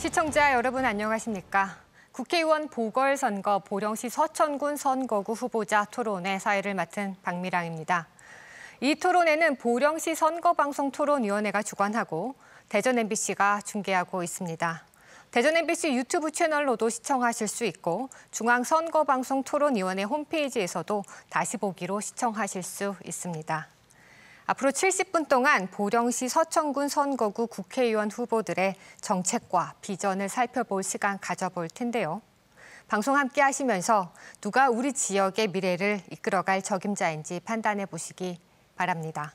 시청자 여러분 안녕하십니까? 국회의원 보궐선거 보령시 서천군 선거구 후보자 토론회 사회를 맡은 박미랑입니다. 이 토론회는 보령시 선거방송토론위원회가 주관하고 대전 MBC가 중계하고 있습니다. 대전 MBC 유튜브 채널로도 시청하실 수 있고 중앙선거방송토론위원회 홈페이지에서도 다시 보기로 시청하실 수 있습니다. 앞으로 70분 동안 보령시 서천군 선거구 국회의원 후보들의 정책과 비전을 살펴볼 시간 가져볼 텐데요. 방송 함께 하시면서 누가 우리 지역의 미래를 이끌어갈 적임자인지 판단해 보시기 바랍니다.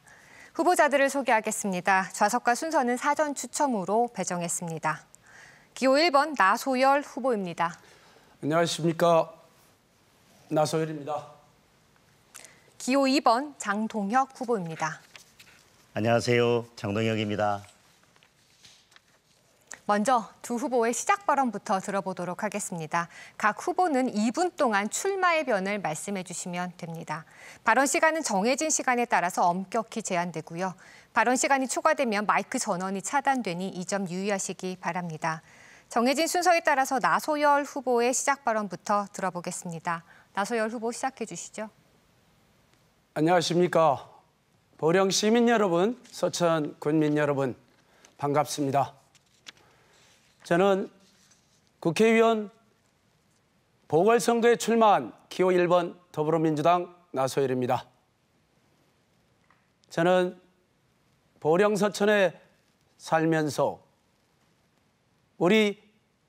후보자들을 소개하겠습니다. 좌석과 순서는 사전 추첨으로 배정했습니다. 기호 1번 나소열 후보입니다. 안녕하십니까. 나소열입니다. 기호 2번 장동혁 후보입니다. 안녕하세요. 장동혁입니다. 먼저 두 후보의 시작 발언부터 들어보도록 하겠습니다. 각 후보는 2분 동안 출마의 변을 말씀해 주시면 됩니다. 발언 시간은 정해진 시간에 따라서 엄격히 제한되고요. 발언 시간이 초과되면 마이크 전원이 차단되니 이 점 유의하시기 바랍니다. 정해진 순서에 따라서 나소열 후보의 시작 발언부터 들어보겠습니다. 나소열 후보 시작해 주시죠. 안녕하십니까. 보령 시민 여러분, 서천 군민 여러분, 반갑습니다. 저는 국회의원 보궐선거에 출마한 기호 1번 더불어민주당 나소열입니다. 저는 보령 서천에 살면서 우리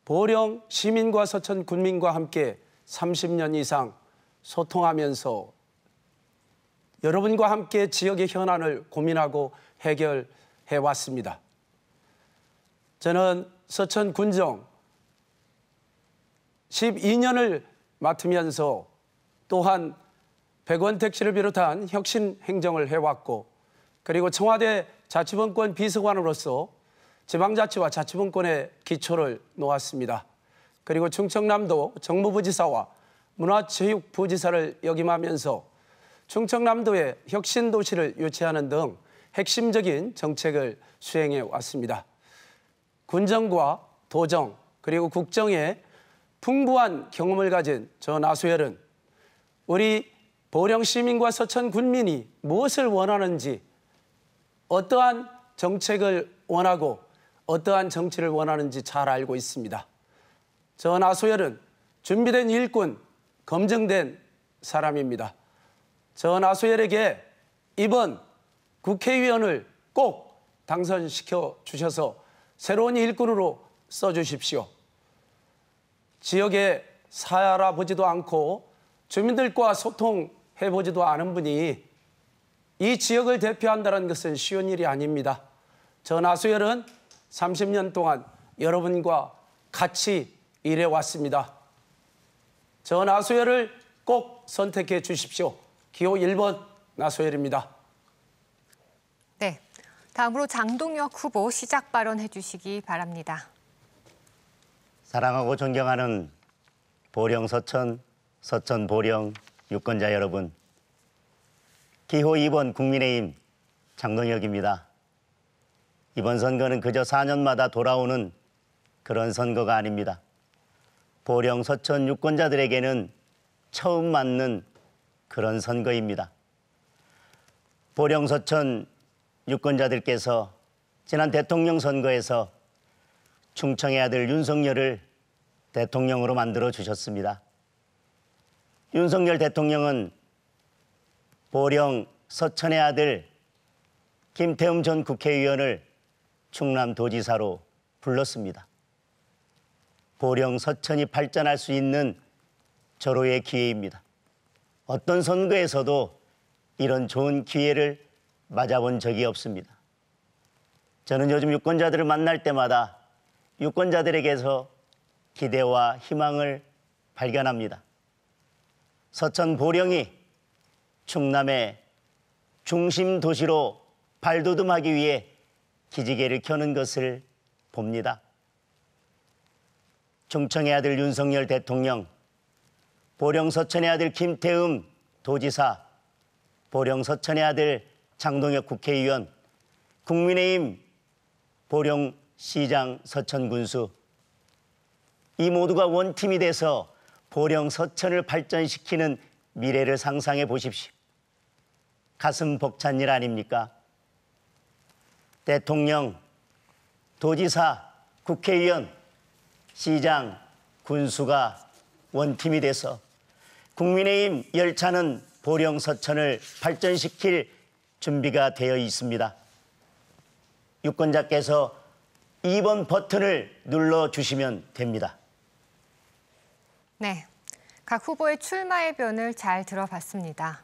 보령 시민과 서천 군민과 함께 30년 이상 소통하면서 여러분과 함께 지역의 현안을 고민하고 해결해 왔습니다. 저는 서천 군정 12년을 맡으면서 또한 백원택시를 비롯한 혁신 행정을 해왔고 그리고 청와대 자치분권 비서관으로서 지방자치와 자치분권의 기초를 놓았습니다. 그리고 충청남도 정무부지사와 문화체육부지사를 역임하면서 충청남도의 혁신도시를 유치하는 등 핵심적인 정책을 수행해 왔습니다. 군정과 도정 그리고 국정에 풍부한 경험을 가진 저 나소열은 우리 보령 시민과 서천 군민이 무엇을 원하는지 어떠한 정책을 원하고 어떠한 정치를 원하는지 잘 알고 있습니다. 저 나소열은 준비된 일꾼, 검증된 사람입니다. 저 나소열에게 이번 국회의원을 꼭 당선시켜 주셔서 새로운 일꾼으로 써주십시오. 지역에 살아보지도 않고 주민들과 소통해보지도 않은 분이 이 지역을 대표한다는 것은 쉬운 일이 아닙니다. 저 나소열은 30년 동안 여러분과 같이 일해왔습니다. 저 나소열을 꼭 선택해 주십시오. 기호 1번 나소열입니다. 네, 다음으로 장동혁 후보 시작 발언해 주시기 바랍니다. 사랑하고 존경하는 보령 서천, 서천 보령 유권자 여러분. 기호 2번 국민의힘 장동혁입니다. 이번 선거는 그저 4년마다 돌아오는 그런 선거가 아닙니다. 보령 서천 유권자들에게는 처음 맞는 그런 선거입니다. 보령 서천 유권자들께서 지난 대통령 선거에서 충청의 아들 윤석열을 대통령으로 만들어 주셨습니다. 윤석열 대통령은 보령 서천의 아들 김태흠 전 국회의원을 충남도지사로 불렀습니다. 보령 서천이 발전할 수 있는 절호의 기회입니다. 어떤 선거에서도 이런 좋은 기회를 맞아본 적이 없습니다. 저는 요즘 유권자들을 만날 때마다 유권자들에게서 기대와 희망을 발견합니다. 서천 보령이 충남의 중심 도시로 발돋움하기 위해 기지개를 켜는 것을 봅니다. 충청의 아들 윤석열 대통령, 보령 서천의 아들 김태흠 도지사, 보령 서천의 아들 장동혁 국회의원, 국민의힘 보령 시장 서천군수 이 모두가 원팀이 돼서 보령 서천을 발전시키는 미래를 상상해 보십시오. 가슴 벅찬 일 아닙니까? 대통령, 도지사, 국회의원, 시장, 군수가 원팀이 돼서 국민의힘 열차는 보령 서천을 발전시킬 준비가 되어 있습니다. 유권자께서 2번 버튼을 눌러주시면 됩니다. 네, 각 후보의 출마의 변을 잘 들어봤습니다.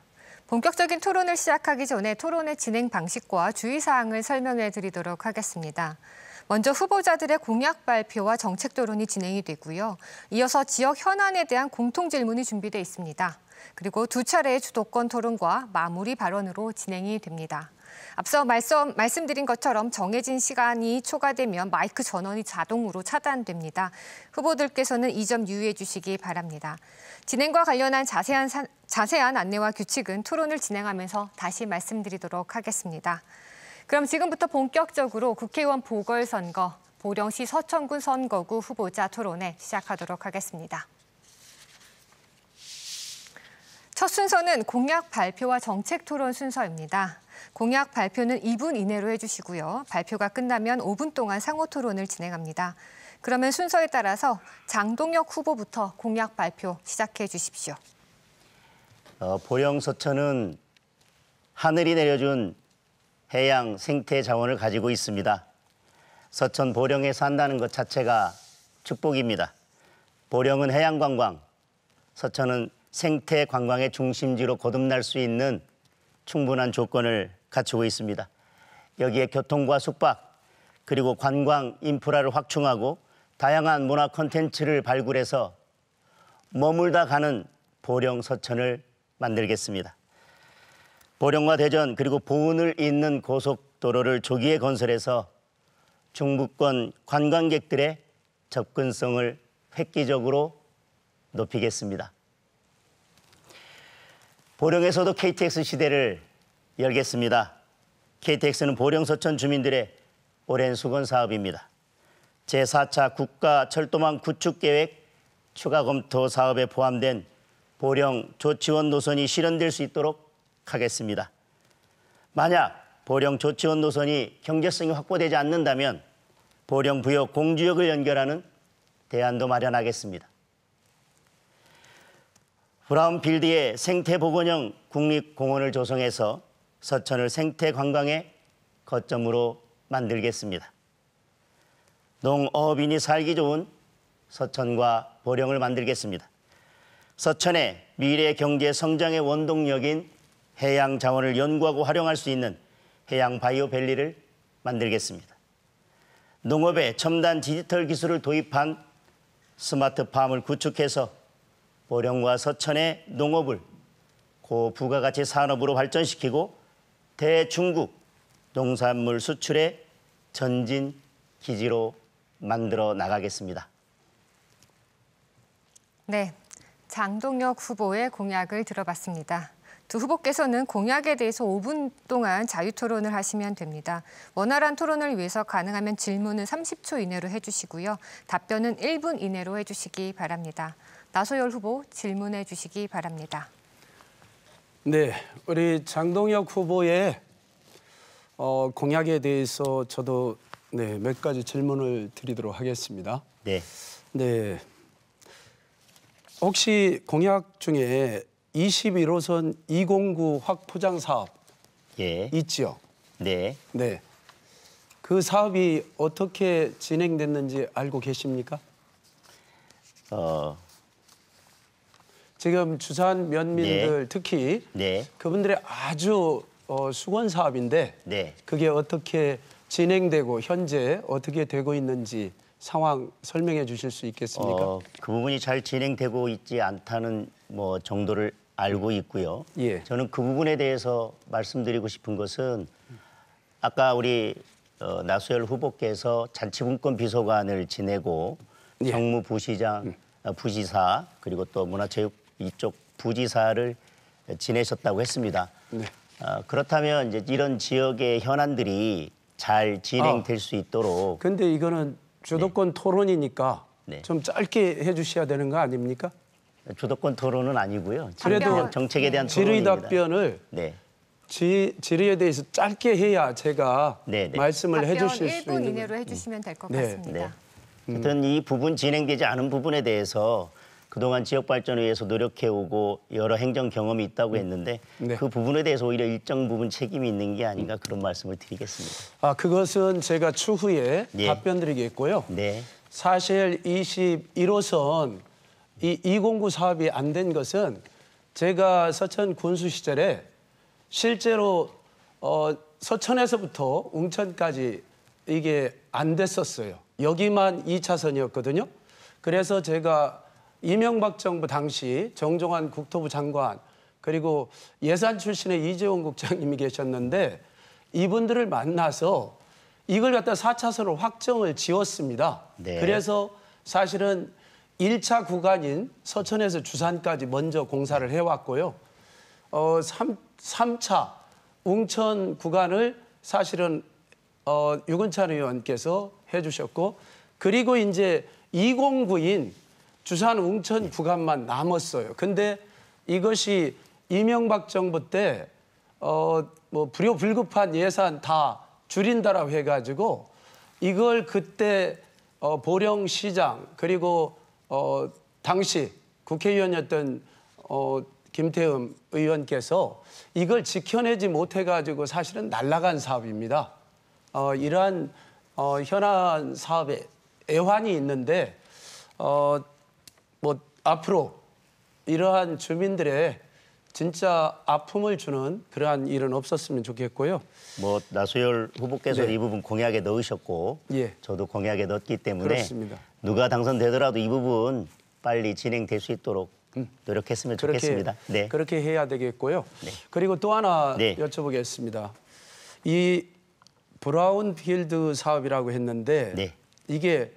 본격적인 토론을 시작하기 전에 토론의 진행 방식과 주의사항을 설명해 드리도록 하겠습니다. 먼저 후보자들의 공약 발표와 정책 토론이 진행이 되고요. 이어서 지역 현안에 대한 공통 질문이 준비되어 있습니다. 그리고 두 차례의 주도권 토론과 마무리 발언으로 진행이 됩니다. 앞서 말씀드린 것처럼 정해진 시간이 초과되면 마이크 전원이 자동으로 차단됩니다. 후보들께서는 이 점 유의해 주시기 바랍니다. 진행과 관련한 자세한 안내와 규칙은 토론을 진행하면서 다시 말씀드리도록 하겠습니다. 그럼 지금부터 본격적으로 국회의원 보궐선거, 보령시 서천군 선거구 후보자 토론회 시작하도록 하겠습니다. 첫 순서는 공약 발표와 정책 토론 순서입니다. 공약 발표는 2분 이내로 해주시고요. 발표가 끝나면 5분 동안 상호 토론을 진행합니다. 그러면 순서에 따라서 장동혁 후보부터 공약 발표 시작해 주십시오. 보령 서천은 하늘이 내려준 해양 생태 자원을 가지고 있습니다. 서천 보령에 산다는 것 자체가 축복입니다. 보령은 해양 관광, 서천은 생태 관광의 중심지로 거듭날 수 있는 충분한 조건을 갖추고 있습니다. 여기에 교통과 숙박, 그리고 관광 인프라를 확충하고 다양한 문화 콘텐츠를 발굴해서 머물다 가는 보령 서천을 만들겠습니다. 보령과 대전 그리고 보은을 잇는 고속도로를 조기에 건설해서 중부권 관광객들의 접근성을 획기적으로 높이겠습니다. 보령에서도 KTX 시대를 열겠습니다. KTX는 보령 서천 주민들의 오랜 수건 사업입니다. 제4차 국가철도망 구축계획 추가 검토 사업에 포함된 보령 조치원 노선이 실현될 수 있도록 하겠습니다. 만약 보령 조치원 노선이 경제성이 확보되지 않는다면 보령 부여 공주역을 연결하는 대안도 마련하겠습니다. 브라운필드의 생태복원형 국립공원을 조성해서 서천을 생태관광의 거점으로 만들겠습니다. 농어업인이 살기 좋은 서천과 보령을 만들겠습니다. 서천의 미래 경제 성장의 원동력인 해양 자원을 연구하고 활용할 수 있는 해양 바이오밸리를 만들겠습니다. 농업에 첨단 디지털 기술을 도입한 스마트팜을 구축해서 보령과 서천의 농업을 고부가가치 산업으로 발전시키고 대중국 농산물 수출의 전진 기지로 만들어 나가겠습니다. 네, 장동혁 후보의 공약을 들어봤습니다. 두 후보께서는 공약에 대해서 5분 동안 자유토론을 하시면 됩니다. 원활한 토론을 위해서 가능하면 질문은 30초 이내로 해주시고요. 답변은 1분 이내로 해주시기 바랍니다. 나소열 후보 질문해 주시기 바랍니다. 네, 우리 장동혁 후보의 공약에 대해서 저도 몇 가지 질문을 드리도록 하겠습니다. 네. 네. 혹시 공약 중에 21호선 209 확포장 사업 예. 있죠? 네. 네. 그 사업이 어떻게 진행됐는지 알고 계십니까? 지금 주산 면민들 네. 특히 네. 그분들의 아주 수건 사업인데 네. 그게 어떻게 진행되고 현재 어떻게 되고 있는지 상황 설명해 주실 수 있겠습니까? 그 부분이 잘 진행되고 있지 않다는 정도를 알고 있고요. 예. 저는 그 부분에 대해서 말씀드리고 싶은 것은 아까 우리 나수열 후보께서 잔치분권 비서관을 지내고 예. 정무부시장, 부시사 그리고 또 문화체육 이쪽 부지사를 지내셨다고 했습니다. 네. 그렇다면 이제 이런 지역의 현안들이 잘 진행될 수 있도록 근데 이거는 주도권 토론이니까 네. 좀 짧게 해주셔야 되는 거 아닙니까? 주도권 토론은 아니고요. 그래도 정책에 대한 질의 토론입니다. 답변을 네. 질의에 대해서 짧게 해야 제가 네, 네. 말씀을 답변 해주실 수 1분 있는 이내로 해주시면 될 것 네. 같습니다. 하여튼 이 부분 진행되지 않은 부분에 대해서 그동안 지역 발전을 위해서 노력해오고 여러 행정 경험이 있다고 했는데 네. 그 부분에 대해서 오히려 일정 부분 책임이 있는 게 아닌가 그런 말씀을 드리겠습니다. 그것은 제가 추후에 예. 답변 드리겠고요. 네. 사실 21호선 이 209 사업이 안 된 것은 제가 서천 군수 시절에 실제로 서천에서부터 웅천까지 이게 안 됐었어요. 여기만 2차선이었거든요. 그래서 제가 이명박 정부 당시 정종환 국토부 장관 그리고 예산 출신의 이재용 국장님이 계셨는데 이분들을 만나서 이걸 갖다 4차선으로 확정을 지었습니다. 네. 그래서 사실은 1차 구간인 서천에서 주산까지 먼저 공사를 해왔고요. 3차 웅천 구간을 사실은 유근찬 의원께서 해주셨고 그리고 이제 209인 주산 웅천 구간만 남았어요. 근데 이것이 이명박 정부 때 불효불급한 예산 다 줄인다라고 해가지고 이걸 그때 보령시장 그리고 당시 국회의원이었던 김태흠 의원께서 이걸 지켜내지 못해가지고 사실은 날아간 사업입니다. 이러한 현안 사업에 애환이 있는데 앞으로 이러한 주민들의 진짜 아픔을 주는 그러한 일은 없었으면 좋겠고요. 나소열 후보께서 네. 이 부분 공약에 넣으셨고 예. 저도 공약에 넣었기 때문에 그렇습니다. 누가 당선되더라도 이 부분 빨리 진행될 수 있도록 노력했으면 좋겠습니다. 네. 그렇게 해야 되겠고요. 네. 그리고 또 하나 네. 여쭤보겠습니다. 이 브라운필드 사업이라고 했는데 네. 이게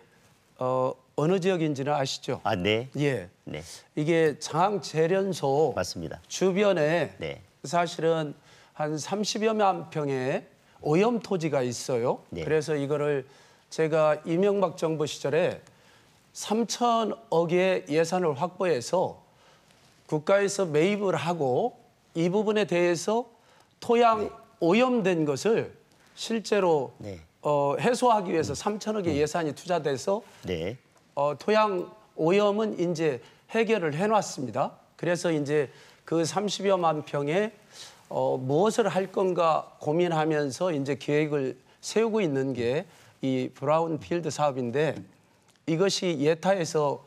어느 지역인지는 아시죠? 네. 예. 네. 이게 장재련소 맞습니다. 주변에 네. 사실은 한 30여만 평의 오염 토지가 있어요. 네. 그래서 이거를 제가 이명박 정부 시절에 3천억의 예산을 확보해서 국가에서 매입을 하고 이 부분에 대해서 토양 오염된 것을 실제로 네. 해소하기 위해서 3천억의 예산이 투자돼서 네. 토양 오염은 이제 해결을 해놨습니다. 그래서 이제 그 30여만 평에 무엇을 할 건가 고민하면서 이제 계획을 세우고 있는 게 이 브라운필드 사업인데 이것이 예타에서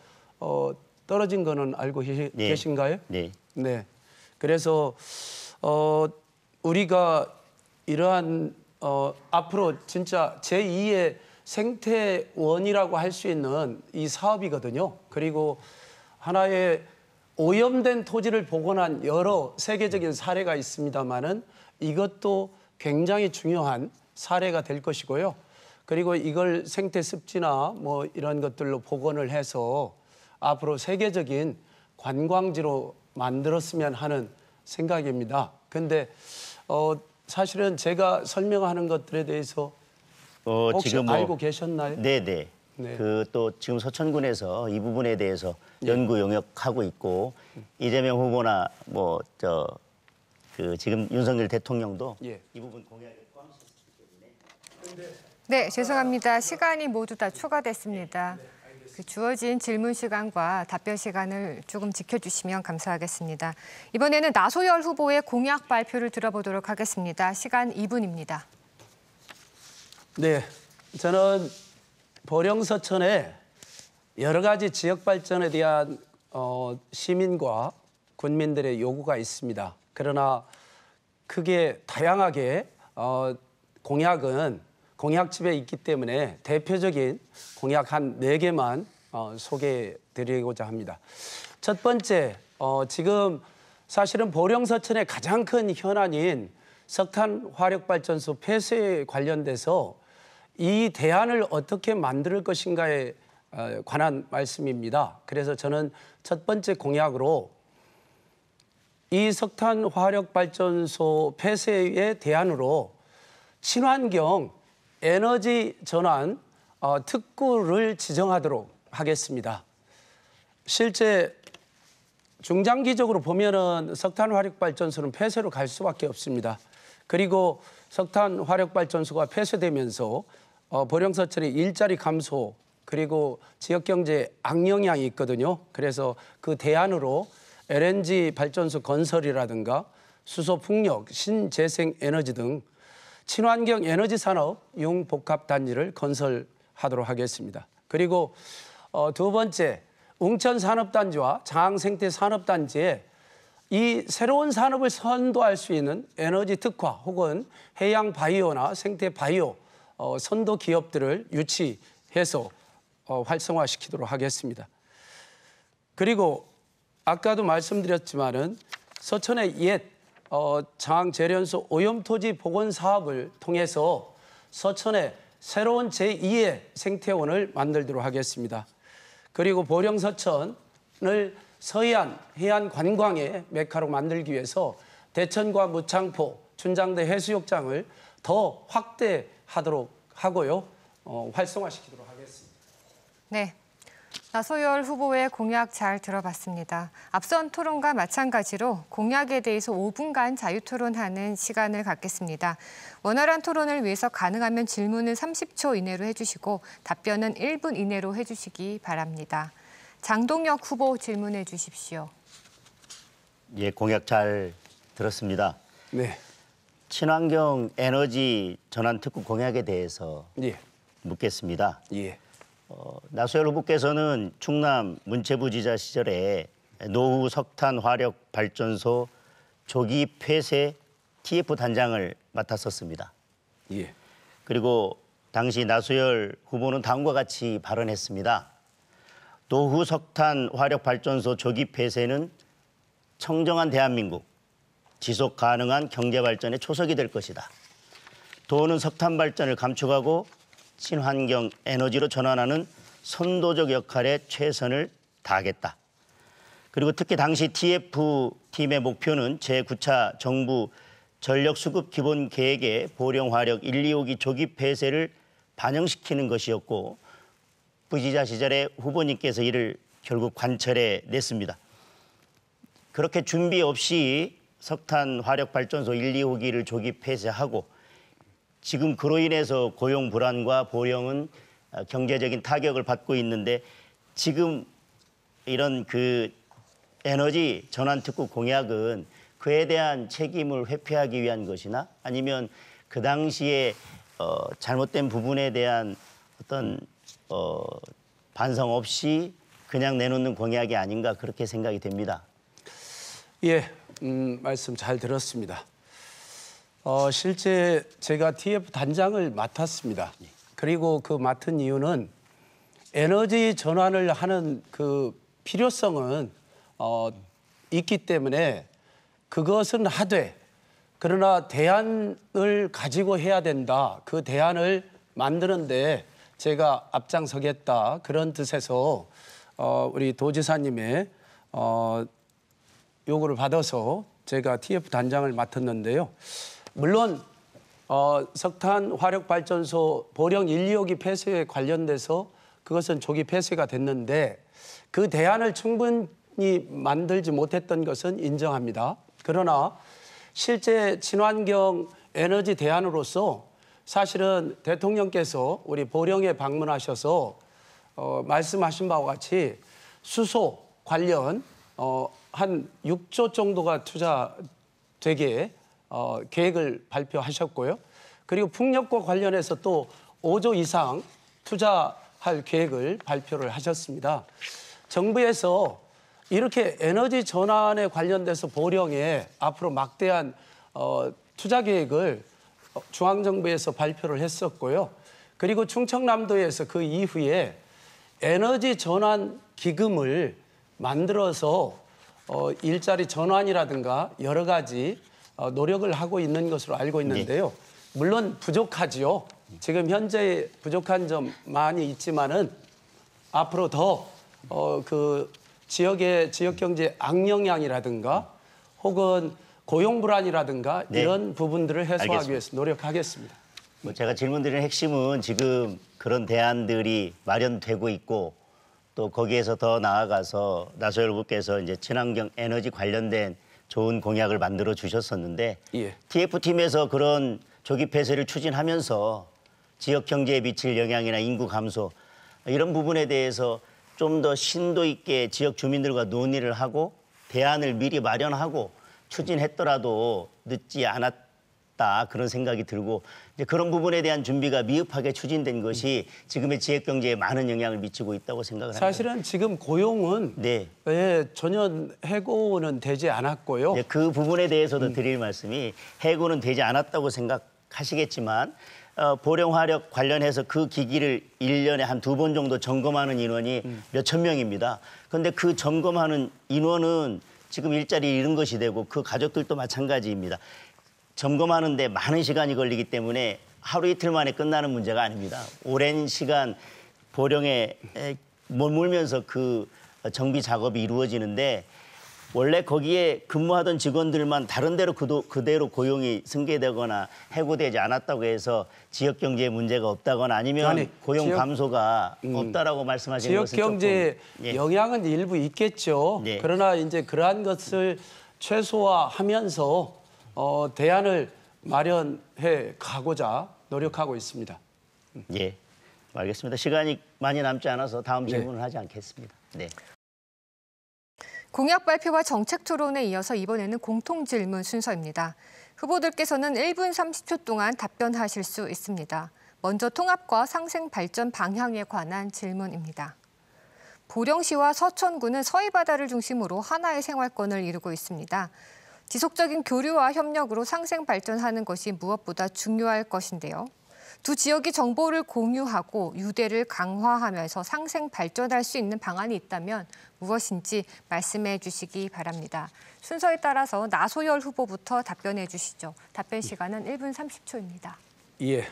떨어진 거는 알고 계신가요? 네. 네. 그래서 우리가 이러한 앞으로 진짜 제2의 생태원이라고 할 수 있는 이 사업이거든요. 그리고 하나의 오염된 토지를 복원한 여러 세계적인 사례가 있습니다만은 이것도 굉장히 중요한 사례가 될 것이고요. 그리고 이걸 생태 습지나 뭐 이런 것들로 복원을 해서 앞으로 세계적인 관광지로 만들었으면 하는 생각입니다. 근데 사실은 제가 설명하는 것들에 대해서 혹시 지금 알고 계셨나요? 네네. 네. 그 또 지금 서천군에서 이 부분에 대해서 연구 용역하고 있고 이재명 후보나 그 지금 윤석열 대통령도 예. 이 부분 공약에 포함시켰기 때문에. 네, 죄송합니다. 시간이 모두 다 초과됐습니다. 그 주어진 질문 시간과 답변 시간을 조금 지켜주시면 감사하겠습니다. 이번에는 나소열 후보의 공약 발표를 들어보도록 하겠습니다. 시간 2분입니다. 네, 저는 보령 서천에 여러 가지 지역 발전에 대한 시민과 군민들의 요구가 있습니다. 그러나 크게 다양하게 공약집에 있기 때문에 대표적인 공약 한 4개만 소개해 드리고자 합니다. 첫 번째, 지금 사실은 보령 서천의 가장 큰 현안인 석탄 화력발전소 폐쇄에 관련돼서 이 대안을 어떻게 만들 것인가에 관한 말씀입니다. 그래서 저는 첫 번째 공약으로 이 석탄 화력발전소 폐쇄의 대안으로 친환경 에너지 전환 특구를 지정하도록 하겠습니다. 실제 중장기적으로 보면은 석탄 화력 발전소는 폐쇄로 갈 수밖에 없습니다. 그리고 석탄 화력 발전소가 폐쇄되면서 보령서천의 일자리 감소 그리고 지역 경제에 악영향이 있거든요. 그래서 그 대안으로 LNG 발전소 건설이라든가 수소 풍력, 신재생 에너지 등 친환경 에너지 산업 융복합 단지를 건설하도록 하겠습니다. 그리고 두 번째, 웅천 산업단지와 장항 생태 산업단지에 이 새로운 산업을 선도할 수 있는 에너지 특화 혹은 해양 바이오나 생태 바이오 선도 기업들을 유치해서 활성화시키도록 하겠습니다. 그리고 아까도 말씀드렸지만은 서천의 옛 장항 재련소 오염토지 복원 사업을 통해서 서천에 새로운 제2의 생태원을 만들도록 하겠습니다. 그리고 보령서천을 서해안 해안 관광의 메카로 만들기 위해서 대천과 무창포, 춘장대 해수욕장을 더 확대하도록 하고요. 활성화시키도록 하겠습니다. 네. 나소열 후보의 공약 잘 들어봤습니다. 앞선 토론과 마찬가지로 공약에 대해서 5분간 자유토론하는 시간을 갖겠습니다. 원활한 토론을 위해서 가능하면 질문은 30초 이내로 해주시고 답변은 1분 이내로 해주시기 바랍니다. 장동혁 후보 질문해 주십시오. 예, 공약 잘 들었습니다. 네. 친환경 에너지 전환 특구 공약에 대해서 예. 묻겠습니다. 예. 나소열 후보께서는 충남 문체부지사 시절에 노후 석탄 화력 발전소 조기 폐쇄 TF 단장을 맡았었습니다. 예. 그리고 당시 나소열 후보는 다음과 같이 발언했습니다. 노후 석탄 화력 발전소 조기 폐쇄는 청정한 대한민국, 지속 가능한 경제 발전의 초석이 될 것이다. 도는 석탄 발전을 감축하고 친환경 에너지로 전환하는 선도적 역할에 최선을 다하겠다. 그리고 특히 당시 TF팀의 목표는 제9차 정부 전력수급 기본 계획의 보령화력 1, 2호기 조기 폐쇄를 반영시키는 것이었고 부지사 시절에 후보님께서 이를 결국 관철해 냈습니다. 그렇게 준비 없이 석탄 화력 발전소 1, 2호기를 조기 폐쇄하고 지금 그로 인해서 고용 불안과 보령은 경제적인 타격을 받고 있는데 지금 이런 그 에너지 전환 특구 공약은 그에 대한 책임을 회피하기 위한 것이나 아니면 그 당시에 잘못된 부분에 대한 어떤 반성 없이 그냥 내놓는 공약이 아닌가 그렇게 생각이 됩니다. 예, 말씀 잘 들었습니다. 실제 제가 TF 단장을 맡았습니다. 그리고 그 맡은 이유는 에너지 전환을 하는 그 필요성은 있기 때문에 그것은 하되 그러나 대안을 가지고 해야 된다. 그 대안을 만드는데 제가 앞장서겠다. 그런 뜻에서 우리 도지사님의 요구를 받아서 제가 TF 단장을 맡았는데요. 물론 석탄 화력 발전소 보령 1, 2호기 폐쇄에 관련돼서 그것은 조기 폐쇄가 됐는데 그 대안을 충분히 만들지 못했던 것은 인정합니다. 그러나 실제 친환경 에너지 대안으로서 사실은 대통령께서 우리 보령에 방문하셔서 말씀하신 바와 같이 수소 관련 한 6조 정도가 투자되게 계획을 발표하셨고요. 그리고 풍력과 관련해서 또 5조 이상 투자할 계획을 발표를 하셨습니다. 정부에서 이렇게 에너지 전환에 관련돼서 보령에 앞으로 막대한 투자 계획을 중앙정부에서 발표를 했었고요. 그리고 충청남도에서 그 이후에 에너지 전환 기금을 만들어서 일자리 전환이라든가 여러 가지 노력을 하고 있는 것으로 알고 있는데요. 물론 부족하지요. 지금 현재 부족한 점 많이 있지만은 앞으로 더 그 지역의 지역 경제 악영향이라든가 혹은 고용 불안이라든가 네. 이런 부분들을 해소하기 알겠습니다. 위해서 노력하겠습니다. 제가 질문드리는 핵심은 지금 그런 대안들이 마련되고 있고 또 거기에서 더 나아가서 나소열 후보께서 이제 친환경 에너지 관련된 좋은 공약을 만들어 주셨었는데 예. TF팀에서 그런 조기 폐쇄를 추진하면서 지역 경제에 미칠 영향이나 인구 감소 이런 부분에 대해서 좀 더 심도 있게 지역 주민들과 논의를 하고 대안을 미리 마련하고 추진했더라도 늦지 않았다 그런 생각이 들고 이제 그런 부분에 대한 준비가 미흡하게 추진된 것이 지금의 지역 경제에 많은 영향을 미치고 있다고 생각을 합니다. 사실은 지금 고용은 네. 전혀 해고는 되지 않았고요. 네, 그 부분에 대해서도 드릴 말씀이 해고는 되지 않았다고 생각하시겠지만 보령 화력 관련해서 그 기기를 1년에 한 2번 정도 점검하는 인원이 몇천 명입니다. 그런데 그 점검하는 인원은 지금 일자리 잃은 것이 되고 그 가족들도 마찬가지입니다. 점검하는데 많은 시간이 걸리기 때문에 하루 이틀 만에 끝나는 문제가 아닙니다. 오랜 시간 보령에 머물면서 그 정비 작업이 이루어지는데 원래 거기에 근무하던 직원들만 다른 데로 그대로 고용이 승계되거나 해고되지 않았다고 해서 지역 경제에 문제가 없다거나 아니면 고용 감소가 없다라고 말씀하시는 지역 것은 경제에 조금, 예. 영향은 일부 있겠죠. 네. 그러나 이제 그러한 것을 최소화하면서 대안을 마련해 가고자 노력하고 있습니다. 예, 알겠습니다. 시간이 많이 남지 않아서 다음 질문을 하지 않겠습니다. 네. 공약 발표와 정책 토론에 이어서 이번에는 공통 질문 순서입니다. 후보들께서는 1분 30초 동안 답변하실 수 있습니다. 먼저 통합과 상생 발전 방향에 관한 질문입니다. 보령시와 서천구는 서해바다를 중심으로 하나의 생활권을 이루고 있습니다. 지속적인 교류와 협력으로 상생 발전하는 것이 무엇보다 중요할 것인데요. 두 지역이 정보를 공유하고 유대를 강화하면서 상생 발전할 수 있는 방안이 있다면 무엇인지 말씀해 주시기 바랍니다. 순서에 따라서 나소열 후보부터 답변해 주시죠. 답변 시간은 1분 30초입니다. 예.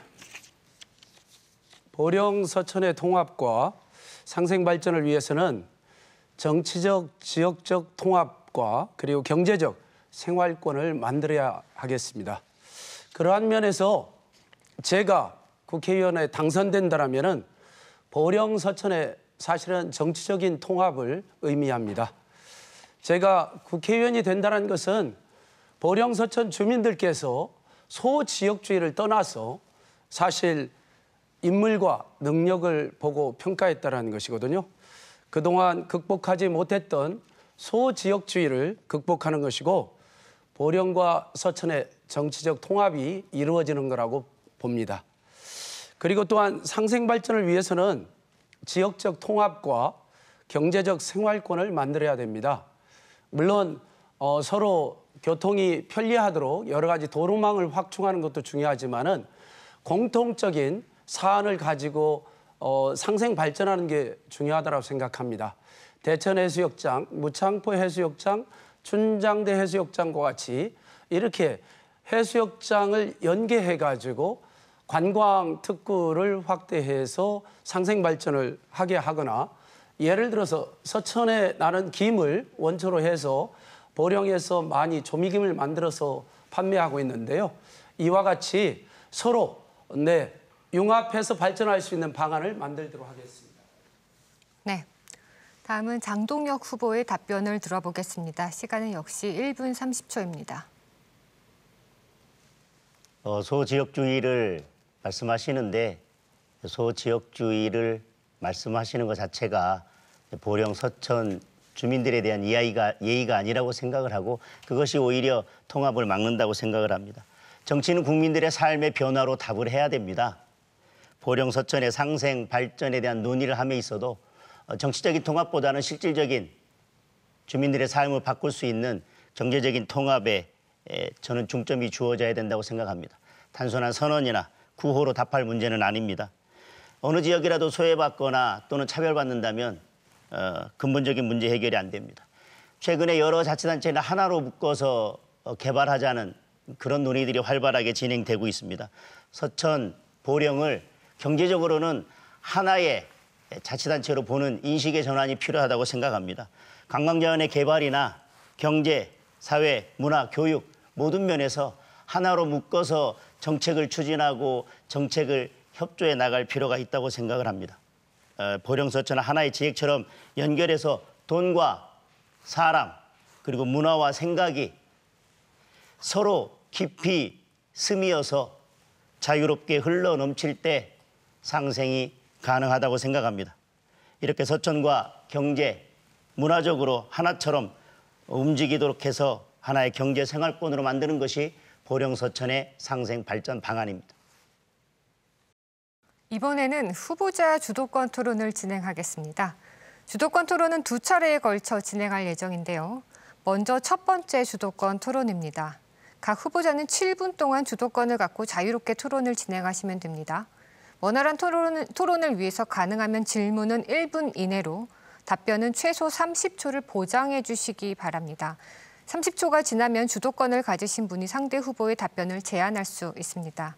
보령 서천의 통합과 상생 발전을 위해서는 정치적, 지역적 통합과 그리고 경제적 생활권을 만들어야 하겠습니다. 그러한 면에서 제가 국회의원에 당선된다라면은 보령 서천의 사실은 정치적인 통합을 의미합니다. 제가 국회의원이 된다는 것은 보령 서천 주민들께서 소지역주의를 떠나서 사실 인물과 능력을 보고 평가했다는 것이거든요. 그동안 극복하지 못했던 소지역주의를 극복하는 것이고 보령과 서천의 정치적 통합이 이루어지는 거라고 봅니다. 그리고 또한 상생 발전을 위해서는 지역적 통합과 경제적 생활권을 만들어야 됩니다. 물론 서로 교통이 편리하도록 여러 가지 도로망을 확충하는 것도 중요하지만은 공통적인 사안을 가지고 상생 발전하는 게 중요하다고 생각합니다. 대천해수욕장, 무창포 해수욕장, 춘장대 해수욕장과 같이 이렇게 해수욕장을 연계해가지고 관광 특구를 확대해서 상생 발전을 하게 하거나 예를 들어서 서천에 나는 김을 원초로 해서 보령에서 많이 조미김을 만들어서 판매하고 있는데요. 이와 같이 서로 융합해서 발전할 수 있는 방안을 만들도록 하겠습니다. 네. 다음은 장동혁 후보의 답변을 들어보겠습니다. 시간은 역시 1분 30초입니다. 소지역주의를 말씀하시는데 소지역주의를 말씀하시는 것 자체가 보령 서천 주민들에 대한 예의가 아니라고 생각을 하고 그것이 오히려 통합을 막는다고 생각을 합니다. 정치는 국민들의 삶의 변화로 답을 해야 됩니다. 보령 서천의 상생 발전에 대한 논의를 함에 있어도 정치적인 통합보다는 실질적인 주민들의 삶을 바꿀 수 있는 경제적인 통합에 저는 중점이 주어져야 된다고 생각합니다. 단순한 선언이나 구호로 답할 문제는 아닙니다. 어느 지역이라도 소외받거나 또는 차별받는다면 근본적인 문제 해결이 안 됩니다. 최근에 여러 자치단체를 하나로 묶어서 개발하자는 그런 논의들이 활발하게 진행되고 있습니다. 서천, 보령을 경제적으로는 하나의 자치단체로 보는 인식의 전환이 필요하다고 생각합니다. 관광자원의 개발이나 경제, 사회, 문화, 교육 모든 면에서 하나로 묶어서 정책을 추진하고 정책을 협조해 나갈 필요가 있다고 생각을 합니다. 보령서천을 하나의 지역처럼 연결해서 돈과 사람 그리고 문화와 생각이 서로 깊이 스미어서 자유롭게 흘러 넘칠 때 상생이 가능하다고 생각합니다. 이렇게 서천과 경제, 문화적으로 하나처럼 움직이도록 해서 하나의 경제 생활권으로 만드는 것이 보령서천의 상생 발전 방안입니다. 이번에는 후보자 주도권 토론을 진행하겠습니다. 주도권 토론은 2차례에 걸쳐 진행할 예정인데요. 먼저 첫 번째 주도권 토론입니다. 각 후보자는 7분 동안 주도권을 갖고 자유롭게 토론을 진행하시면 됩니다. 원활한 토론을 위해서 가능하면 질문은 1분 이내로, 답변은 최소 30초를 보장해 주시기 바랍니다. 30초가 지나면 주도권을 가지신 분이 상대 후보의 답변을 제한할 수 있습니다.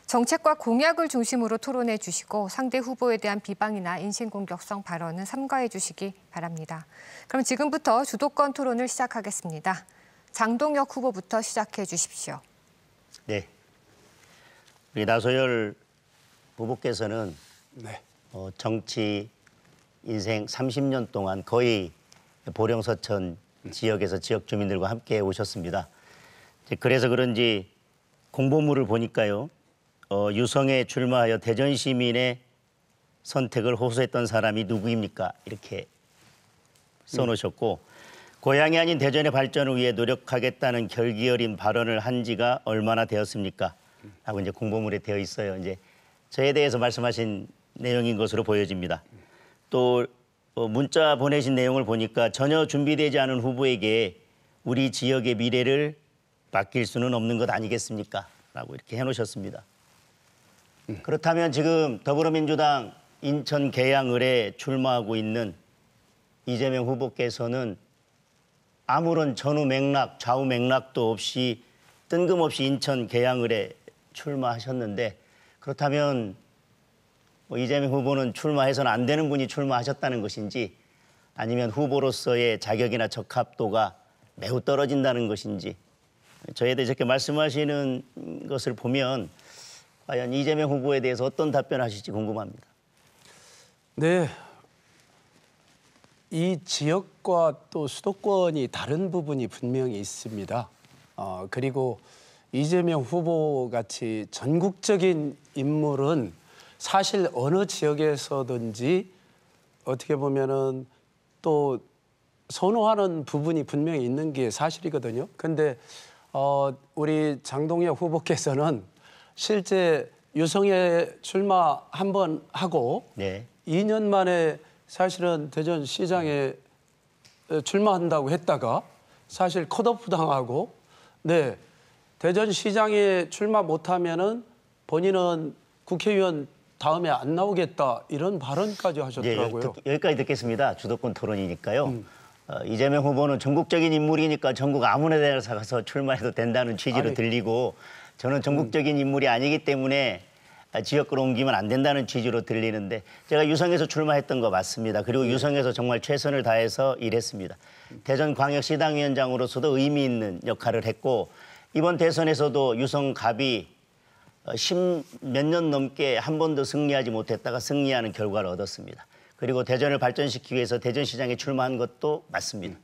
정책과 공약을 중심으로 토론해 주시고 상대 후보에 대한 비방이나 인신공격성 발언은 삼가해 주시기 바랍니다. 그럼 지금부터 주도권 토론을 시작하겠습니다. 장동혁 후보부터 시작해 주십시오. 네, 우리 나소열 후보께서는 네. 정치 인생 30년 동안 거의 보령서천 지역에서 지역 주민들과 함께 오셨습니다. 그래서 그런지 공보물을 보니까요. 유성에 출마하여 대전 시민의 선택을 호소했던 사람이 누구입니까? 이렇게 써놓으셨고 고향이 아닌 대전의 발전을 위해 노력하겠다는 결기 어린 발언을 한 지가 얼마나 되었습니까? 하고 이제 공보물에 되어 있어요. 이제 저에 대해서 말씀하신 내용인 것으로 보여집니다. 또 문자 보내신 내용을 보니까 전혀 준비되지 않은 후보에게 우리 지역의 미래를 맡길 수는 없는 것 아니겠습니까? 라고 이렇게 해놓으셨습니다. 그렇다면 지금 더불어민주당 인천 계양을에 출마하고 있는 이재명 후보께서는 아무런 전후 맥락, 좌우 맥락도 없이 뜬금없이 인천 계양을에 출마하셨는데 그렇다면 이재명 후보는 출마해서는 안 되는 분이 출마하셨다는 것인지 아니면 후보로서의 자격이나 적합도가 매우 떨어진다는 것인지 저에 대해서 이렇게 말씀하시는 것을 보면 과연 이재명 후보에 대해서 어떤 답변하실지 궁금합니다. 네. 이 지역과 또 수도권이 다른 부분이 분명히 있습니다. 그리고 이재명 후보 같이 전국적인 인물은 사실 어느 지역에서든지 어떻게 보면은 또 선호하는 부분이 분명히 있는 게 사실이거든요. 근데 우리 장동혁 후보께서는 실제 유성에 출마 한 번 하고 네. 2년 만에 사실은 대전시장에 출마한다고 했다가 사실 컷오프 당하고 네 대전시장에 출마 못하면은 본인은 국회의원 다음에 안 나오겠다 이런 발언까지 하셨더라고요. 네, 여기까지 듣겠습니다. 주도권 토론이니까요. 이재명 후보는 전국적인 인물이니까 전국 아무나 데나 가서 출마해도 된다는 취지로 들리고 저는 전국적인 인물이 아니기 때문에 지역구로 옮기면 안 된다는 취지로 들리는데 제가 유성에서 출마했던 거 맞습니다. 그리고 유성에서 정말 최선을 다해서 일했습니다. 대전광역시당위원장으로서도 의미 있는 역할을 했고 이번 대선에서도 유성갑이 10몇 년 넘게 한 번도 승리하지 못했다가 승리하는 결과를 얻었습니다. 그리고 대전을 발전시키기 위해서 대전시장에 출마한 것도 맞습니다.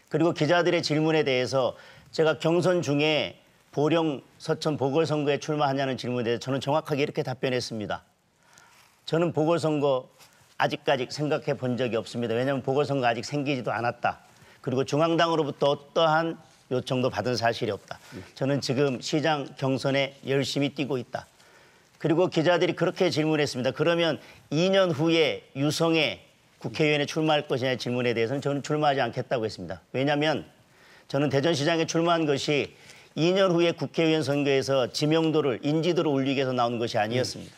그리고 기자들의 질문에 대해서 제가 경선 중에 보령, 서천 보궐선거에 출마하냐는 질문에 대해서 저는 정확하게 이렇게 답변했습니다. 저는 보궐선거 아직까지 생각해 본 적이 없습니다. 왜냐하면 보궐선거 아직 생기지도 않았다. 그리고 중앙당으로부터 어떠한 요청도 받은 사실이 없다. 저는 지금 시장 경선에 열심히 뛰고 있다. 그리고 기자들이 그렇게 질문했습니다. 그러면 2년 후에 유성에 국회의원에 출마할 것이냐 질문에 대해서는 저는 출마하지 않겠다고 했습니다. 왜냐하면 저는 대전시장에 출마한 것이 2년 후에 국회의원 선거에서 지명도를, 인지도를 올리기 위해서 나온 것이 아니었습니다.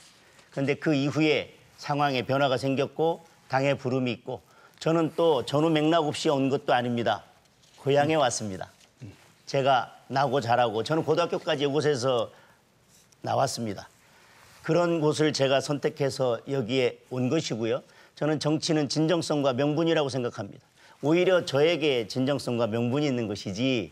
그런데 그 이후에 상황에 변화가 생겼고 당의 부름이 있고 저는 또 전후 맥락 없이 온 것도 아닙니다. 고향에 왔습니다. 제가 나고 자라고 저는 고등학교까지 이곳에서 나왔습니다. 그런 곳을 제가 선택해서 여기에 온 것이고요. 저는 정치는 진정성과 명분이라고 생각합니다. 오히려 저에게 진정성과 명분이 있는 것이지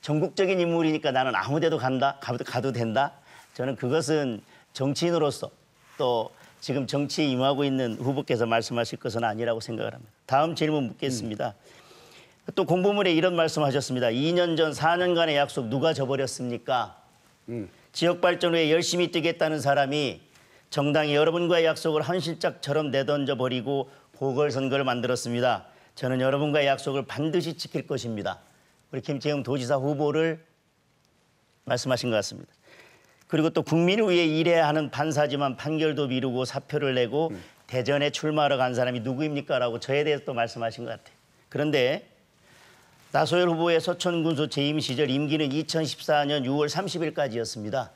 전국적인 인물이니까 나는 아무 데도 가도 된다? 저는 그것은 정치인으로서 또 지금 정치에 임하고 있는 후보께서 말씀하실 것은 아니라고 생각을 합니다. 다음 질문 묻겠습니다. 또 공보문에 이런 말씀하셨습니다. 2년 전 4년간의 약속 누가 저버렸습니까? 지역 발전 후에 열심히 뛰겠다는 사람이 정당이 여러분과의 약속을 한실짝처럼 내던져 버리고 보궐선거를 만들었습니다. 저는 여러분과의 약속을 반드시 지킬 것입니다. 우리 김태형 도지사 후보를 말씀하신 것 같습니다. 그리고 또 국민을 위해 일해야 하는 판사지만 판결도 미루고 사표를 내고 대전에 출마하러 간 사람이 누구입니까? 라고 저에 대해서 또 말씀하신 것 같아요. 그런데 나소열 후보의 서천군수 재임 시절 임기는 2014년 6월 30일까지였습니다.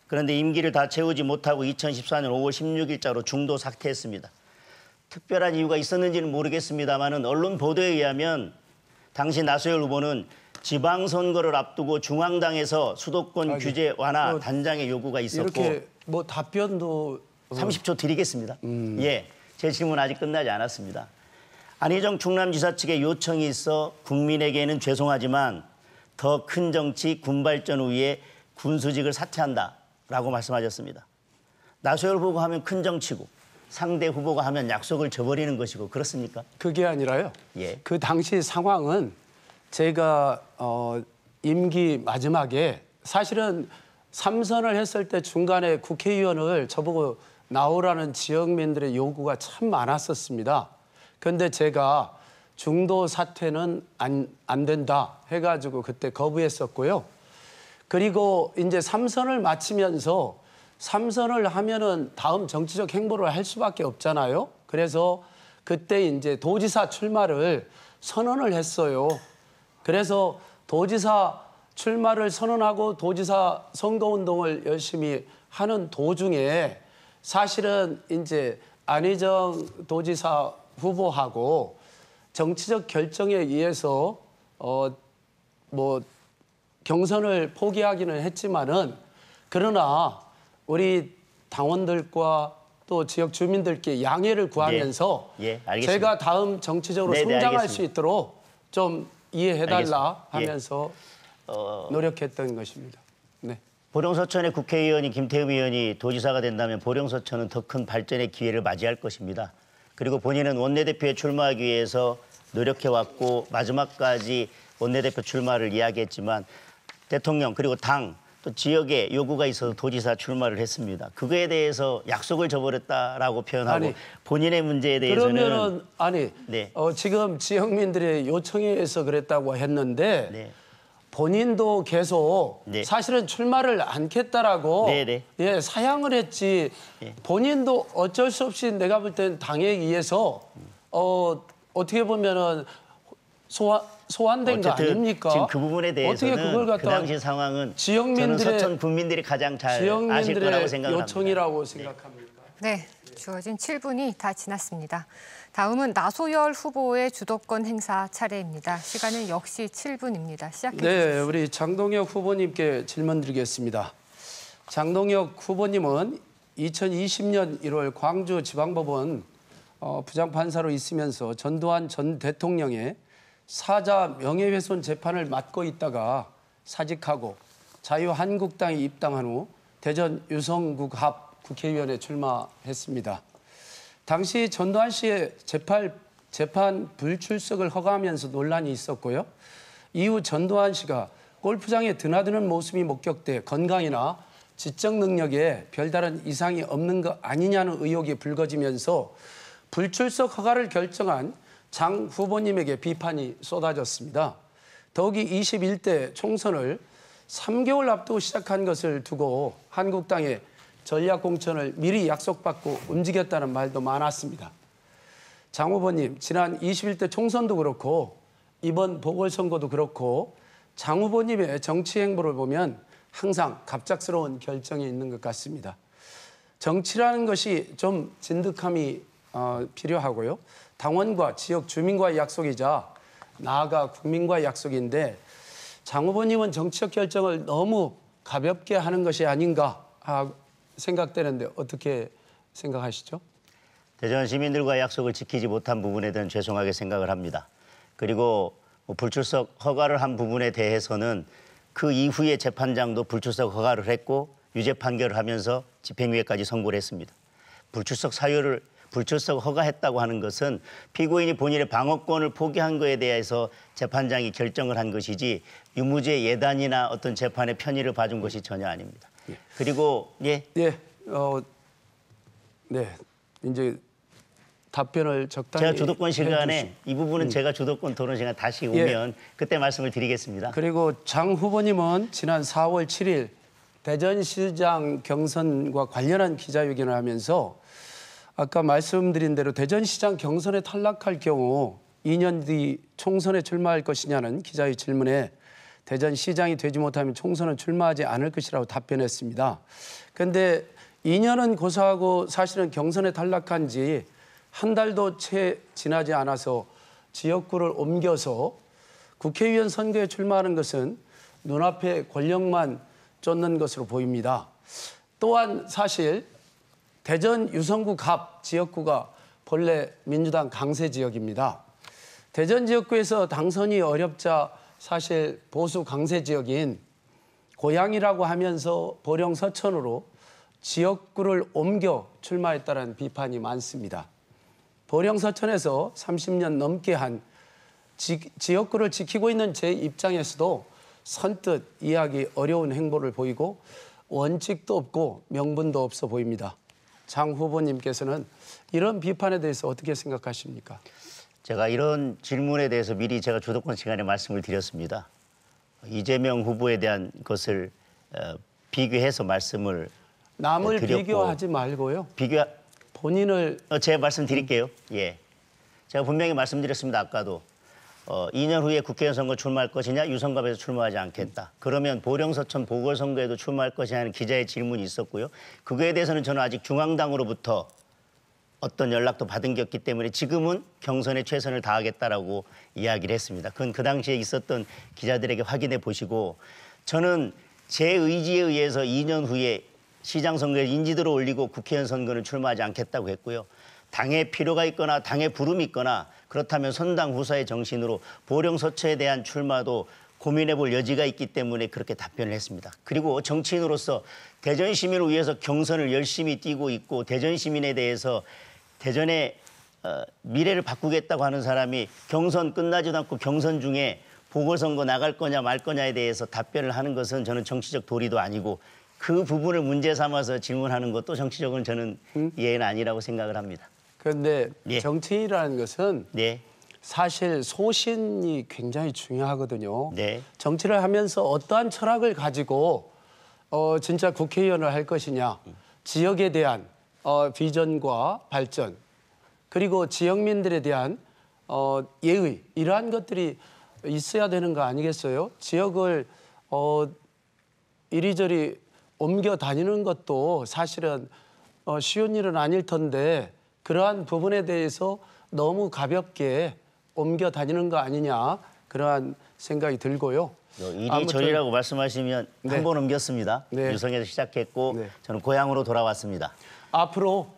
그런데 임기를 다 채우지 못하고 2014년 5월 16일자로 중도 사퇴했습니다. 특별한 이유가 있었는지는 모르겠습니다만은 언론 보도에 의하면 당시 나소열 후보는 지방선거를 앞두고 중앙당에서 수도권 규제 완화 단장의 요구가 있었고 이렇게 뭐 답변도 30초 드리겠습니다. 예, 제 질문 아직 끝나지 않았습니다. 안희정 충남지사 측의 요청이 있어 국민에게는 죄송하지만 더 큰 정치 군발전 후에 군수직을 사퇴한다라고 말씀하셨습니다. 나소열 후보가 하면 큰 정치고 상대 후보가 하면 약속을 저버리는 것이고 그렇습니까? 그게 아니라요. 예. 그 당시 상황은 제가 임기 마지막에 사실은 3선을 했을 때 중간에 국회의원을 저보고 나오라는 지역민들의 요구가 참 많았었습니다. 그런데 제가 중도 사퇴는 안 된다 해가지고 그때 거부했었고요. 그리고 이제 3선을 마치면서 3선을 하면은 다음 정치적 행보를 할 수밖에 없잖아요. 그래서 그때 이제 도지사 출마를 선언을 했어요. 그래서 도지사 출마를 선언하고 도지사 선거운동을 열심히 하는 도중에 사실은 이제 안희정 도지사 후보하고 정치적 결정에 의해서 뭐 경선을 포기하기는 했지만은 그러나 우리 당원들과 또 지역 주민들께 양해를 구하면서 예, 알겠습니다. 제가 다음 정치적으로 네, 성장할 알겠습니다. 수 있도록 좀 이해해달라 알겠습니다. 하면서 노력했던 것입니다. 네. 보령서천의 국회의원이 김태흠 의원이 도지사가 된다면 보령서천은 더 큰 발전의 기회를 맞이할 것입니다. 그리고 본인은 원내대표에 출마하기 위해서 노력해왔고 마지막까지 원내대표 출마를 이야기했지만 대통령 그리고 당 또 지역에 요구가 있어서 도지사 출마를 했습니다. 그거에 대해서 약속을 저버렸다라고 표현하고 아니, 본인의 문제에 대해서는 그러면은 아니 네. 지금 지역민들의 요청에 의해서 그랬다고 했는데 네. 본인도 계속 네. 사실은 출마를 않겠다라고 네, 네. 예, 사양을 했지 네. 본인도 어쩔 수 없이 내가 볼 땐 당에 의해서 어떻게 보면은 소환된 거 어쨌든 아닙니까? 지금 그 부분에 대해서는 어떻게 그걸 그 갖다 당시 상황은 지역민들의 저는 서천 국민들이 가장 잘 아실 거라고 지역민들의 생각합니다. 요청이라고 생각합니까? 네, 주어진 7분이 다 지났습니다. 다음은 나소열 후보의 주도권 행사 차례입니다. 시간은 역시 7분입니다. 시작해 주십시오. 네, 우리 장동혁 후보님께 질문 드리겠습니다. 장동혁 후보님은 2020년 1월 광주지방법원 부장판사로 있으면서 전두환 전 대통령의 사자 명예훼손 재판을 맡고 있다가 사직하고 자유한국당에 입당한 후 대전 유성구 합 국회의원에 출마했습니다. 당시 전두환 씨의 재판 불출석을 허가하면서 논란이 있었고요. 이후 전두환 씨가 골프장에 드나드는 모습이 목격돼 건강이나 지적 능력에 별다른 이상이 없는 것 아니냐는 의혹이 불거지면서 불출석 허가를 결정한 장 후보님에게 비판이 쏟아졌습니다. 더욱이 21대 총선을 3개월 앞두고 시작한 것을 두고 한국당에 전략공천을 미리 약속받고 움직였다는 말도 많았습니다. 장 후보님, 지난 21대 총선도 그렇고 이번 보궐선거도 그렇고 장 후보님의 정치 행보를 보면 항상 갑작스러운 결정이 있는 것 같습니다. 정치라는 것이 좀 진득함이 필요하고요. 당원과 지역 주민과의 약속이자 나아가 국민과의 약속인데 장 후보님은 정치적 결정을 너무 가볍게 하는 것이 아닌가 생각되는데 어떻게 생각하시죠? 대전 시민들과의 약속을 지키지 못한 부분에 대한 죄송하게 생각을 합니다. 그리고 불출석 허가를 한 부분에 대해서는 그 이후에 재판장도 불출석 허가를 했고 유죄 판결을 하면서 집행유예까지 선고를 했습니다. 불출석 허가했다고 하는 것은 피고인이 본인의 방어권을 포기한 것에 대해서 재판장이 결정을 한 것이지 유무죄 예단이나 어떤 재판의 편의를 봐준 것이 전혀 아닙니다. 그리고 네, 이제 답변을 적당히 제가 주도권 시간에 이 부분은 제가 주도권 토론 시간 다시 오면 그때 말씀을 드리겠습니다. 그리고 장 후보님은 지난 4월 7일 대전시장 경선과 관련한 기자회견을 하면서 아까 말씀드린 대로 대전시장 경선에 탈락할 경우 2년 뒤 총선에 출마할 것이냐는 기자의 질문에 대전시장이 되지 못하면 총선은 출마하지 않을 것이라고 답변했습니다. 그런데 2년은 고사하고 사실은 경선에 탈락한 지 한 달도 채 지나지 않아서 지역구를 옮겨서 국회의원 선거에 출마하는 것은 눈앞에 권력만 쫓는 것으로 보입니다. 또한 사실 대전 유성구 갑 지역구가 본래 민주당 강세 지역입니다. 대전 지역구에서 당선이 어렵자 사실 보수 강세 지역인 고양이라고 하면서 보령 서천으로 지역구를 옮겨 출마했다는 비판이 많습니다. 보령 서천에서 30년 넘게 한 지역구를 지키고 있는 제 입장에서도 선뜻 이해하기 어려운 행보를 보이고 원칙도 없고 명분도 없어 보입니다. 장 후보님께서는 이런 비판에 대해서 어떻게 생각하십니까? 제가 이런 질문에 대해서 미리 제가 주도권 시간에 말씀을 드렸습니다. 이재명 후보에 대한 것을 비교해서 말씀을 남을 드렸고, 비교하지 말고요. 본인을 제가 말씀드릴게요. 예, 제가 분명히 말씀드렸습니다. 아까도 2년 후에 국회의원 선거 출마할 것이냐, 유성갑에서 출마하지 않겠다. 그러면 보령서천 보궐선거에도 출마할 것이냐는 기자의 질문이 있었고요. 그거에 대해서는 저는 아직 중앙당으로부터 어떤 연락도 받은 게 없기 때문에 지금은 경선에 최선을 다하겠다라고 이야기를 했습니다. 그건 그 당시에 있었던 기자들에게 확인해 보시고, 저는 제 의지에 의해서 2년 후에 시장 선거에 인지도를 올리고 국회의원 선거는 출마하지 않겠다고 했고요. 당의 필요가 있거나 당의 부름이 있거나 그렇다면 선당 후사의 정신으로 보령 서초에 대한 출마도 고민해 볼 여지가 있기 때문에 그렇게 답변을 했습니다. 그리고 정치인으로서 대전 시민을 위해서 경선을 열심히 뛰고 있고 대전 시민에 대해서 대전의 미래를 바꾸겠다고 하는 사람이 경선 끝나지도 않고 경선 중에 보궐선거 나갈 거냐 말 거냐에 대해서 답변을 하는 것은 저는 정치적 도리도 아니고 그 부분을 문제 삼아서 질문하는 것도 정치적으로는 저는 예의는 아니라고 생각을 합니다. 그런데 정치인이라는 것은 사실 소신이 굉장히 중요하거든요. 정치를 하면서 어떠한 철학을 가지고 진짜 국회의원을 할 것이냐, 지역에 대한 비전과 발전, 그리고 지역민들에 대한 예의, 이러한 것들이 있어야 되는 거 아니겠어요? 지역을 이리저리 옮겨 다니는 것도 사실은 쉬운 일은 아닐 텐데 그러한 부분에 대해서 너무 가볍게 옮겨 다니는 거 아니냐, 그러한 생각이 들고요. 이리저리라고 말씀하시면 한 번 옮겼습니다. 유성에서 시작했고 저는 고향으로 돌아왔습니다. 앞으로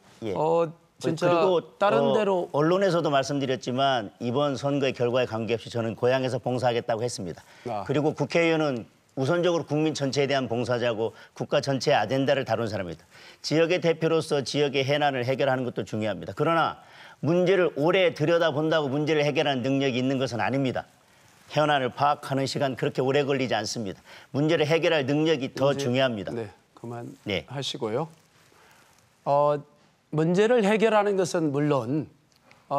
진짜 그리고 다른 데로 언론에서도 말씀드렸지만 이번 선거의 결과에 관계없이 저는 고향에서 봉사하겠다고 했습니다. 그리고 국회의원은 우선적으로 국민 전체에 대한 봉사자고 국가 전체의 아젠다를 다룬 사람입니다. 지역의 대표로서 지역의 해난을 해결하는 것도 중요합니다. 그러나 문제를 오래 들여다본다고 문제를 해결하는 능력이 있는 것은 아닙니다. 현안을 파악하는 시간 그렇게 오래 걸리지 않습니다. 문제를 해결할 능력이 더 중요합니다. 그만하시고요. 문제를 해결하는 것은 물론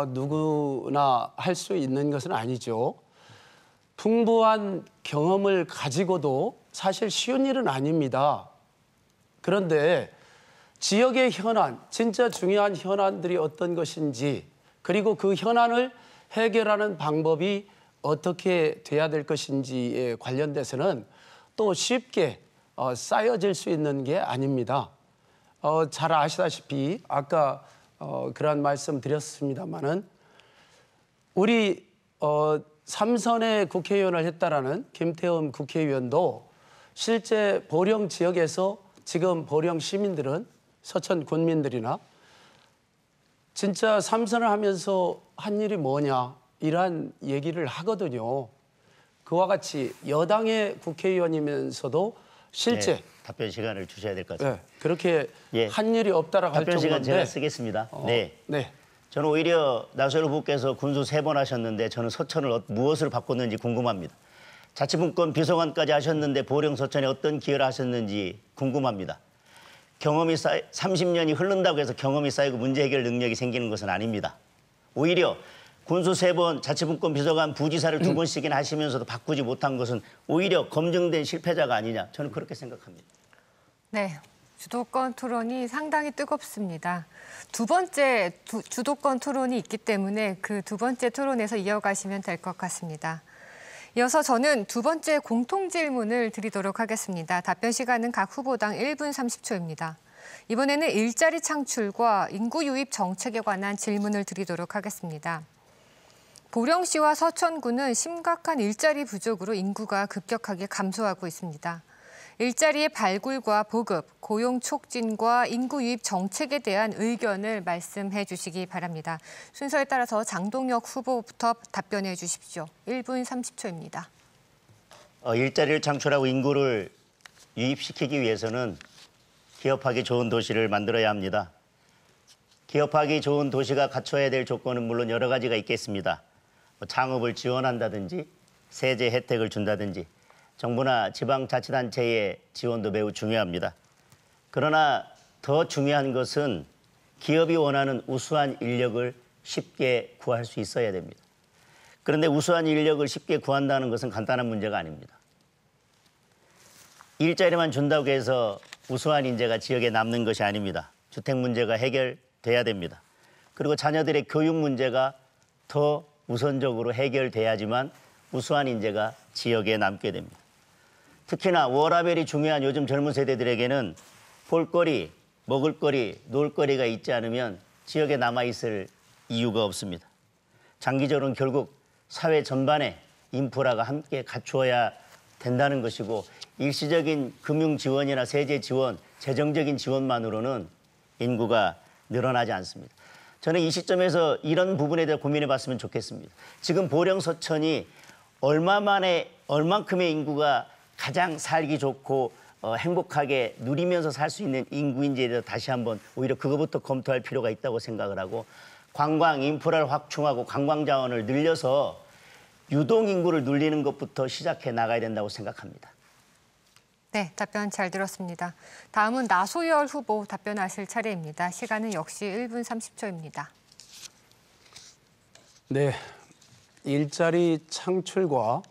누구나 할 수 있는 것은 아니죠. 풍부한 경험을 가지고도 사실 쉬운 일은 아닙니다. 그런데 지역의 현안, 진짜 중요한 현안들이 어떤 것인지, 그리고 그 현안을 해결하는 방법이 어떻게 돼야 될 것인지에 관련돼서는 또 쉽게 쌓여질 수 있는 게 아닙니다. 잘 아시다시피 아까 그런 말씀 드렸습니다마는 우리 3선의 국회의원을 했다라는 김태흠 국회의원도 실제 보령 지역에서 지금 보령 시민들은 서천 군민들이나 진짜 3선을 하면서 한 일이 뭐냐 이러한 얘기를 하거든요. 그와 같이 여당의 국회의원이면서도 실제 네, 답변 시간을 주셔야 될 것 같습니다. 그렇게 예. 한 일이 없다라고 할 답변 시간 정도인데 제가 쓰겠습니다. 네. 네. 저는 오히려 나소열 후보께서 군수 3번 하셨는데 저는 서천을 무엇으로 바꿨는지 궁금합니다. 자치분권 비서관까지 하셨는데 보령 서천에 어떤 기여를 하셨는지 궁금합니다. 경험이 30년이 흐른다고 해서 경험이 쌓이고 문제 해결 능력이 생기는 것은 아닙니다. 오히려 군수 3번, 자치분권 비서관, 부지사를 2번씩이나 하시면서도 바꾸지 못한 것은 오히려 검증된 실패자가 아니냐, 저는 그렇게 생각합니다. 네, 주도권 토론이 상당히 뜨겁습니다. 두 번째 주도권 토론이 있기 때문에 그 두 번째 토론에서 이어가시면 될 것 같습니다. 이어서 저는 두 번째 공통 질문을 드리도록 하겠습니다. 답변 시간은 각 후보당 1분 30초입니다. 이번에는 일자리 창출과 인구 유입 정책에 관한 질문을 드리도록 하겠습니다. 보령시와 서천구는 심각한 일자리 부족으로 인구가 급격하게 감소하고 있습니다. 일자리의 발굴과 보급, 고용 촉진과 인구 유입 정책에 대한 의견을 말씀해 주시기 바랍니다. 순서에 따라서 장동혁 후보부터 답변해 주십시오. 1분 30초입니다. 일자리를 창출하고 인구를 유입시키기 위해서는 기업하기 좋은 도시를 만들어야 합니다. 기업하기 좋은 도시가 갖춰야 될 조건은 물론 여러 가지가 있겠습니다. 창업을 지원한다든지 세제 혜택을 준다든지 정부나 지방자치단체의 지원도 매우 중요합니다. 그러나 더 중요한 것은 기업이 원하는 우수한 인력을 쉽게 구할 수 있어야 됩니다. 그런데 우수한 인력을 쉽게 구한다는 것은 간단한 문제가 아닙니다. 일자리만 준다고 해서 우수한 인재가 지역에 남는 것이 아닙니다. 주택 문제가 해결돼야 됩니다. 그리고 자녀들의 교육 문제가 더 우선적으로 해결돼야지만 우수한 인재가 지역에 남게 됩니다. 특히나 워라밸이 중요한 요즘 젊은 세대들에게는 볼거리, 먹을거리, 놀거리가 있지 않으면 지역에 남아있을 이유가 없습니다. 장기적으로는 결국 사회 전반에 인프라가 함께 갖추어야 된다는 것이고 일시적인 금융 지원이나 세제 지원, 재정적인 지원만으로는 인구가 늘어나지 않습니다. 저는 이 시점에서 이런 부분에 대해 고민해 봤으면 좋겠습니다. 지금 보령 서천이 얼만큼의 인구가 가장 살기 좋고 행복하게 누리면서 살 수 있는 인구인지에 대해서 다시 한번 오히려 그거부터 검토할 필요가 있다고 생각을 하고 관광 인프라를 확충하고 관광 자원을 늘려서 유동 인구를 늘리는 것부터 시작해 나가야 된다고 생각합니다. 네, 답변 잘 들었습니다. 다음은 나소열 후보 답변하실 차례입니다. 시간은 역시 1분 30초입니다. 네, 일자리 창출과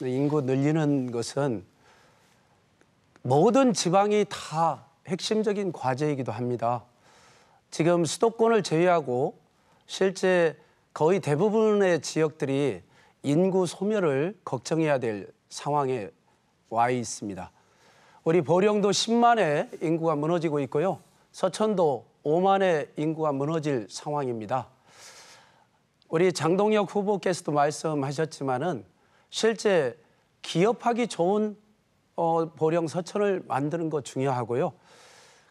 인구 늘리는 것은 모든 지방이 다 핵심적인 과제이기도 합니다. 지금 수도권을 제외하고 실제 거의 대부분의 지역들이 인구 소멸을 걱정해야 될 상황에 와 있습니다. 우리 보령도 10만의 인구가 무너지고 있고요. 서천도 5만의 인구가 무너질 상황입니다. 우리 장동혁 후보께서도 말씀하셨지만은 실제 기업하기 좋은 보령 서천을 만드는 것 중요하고요.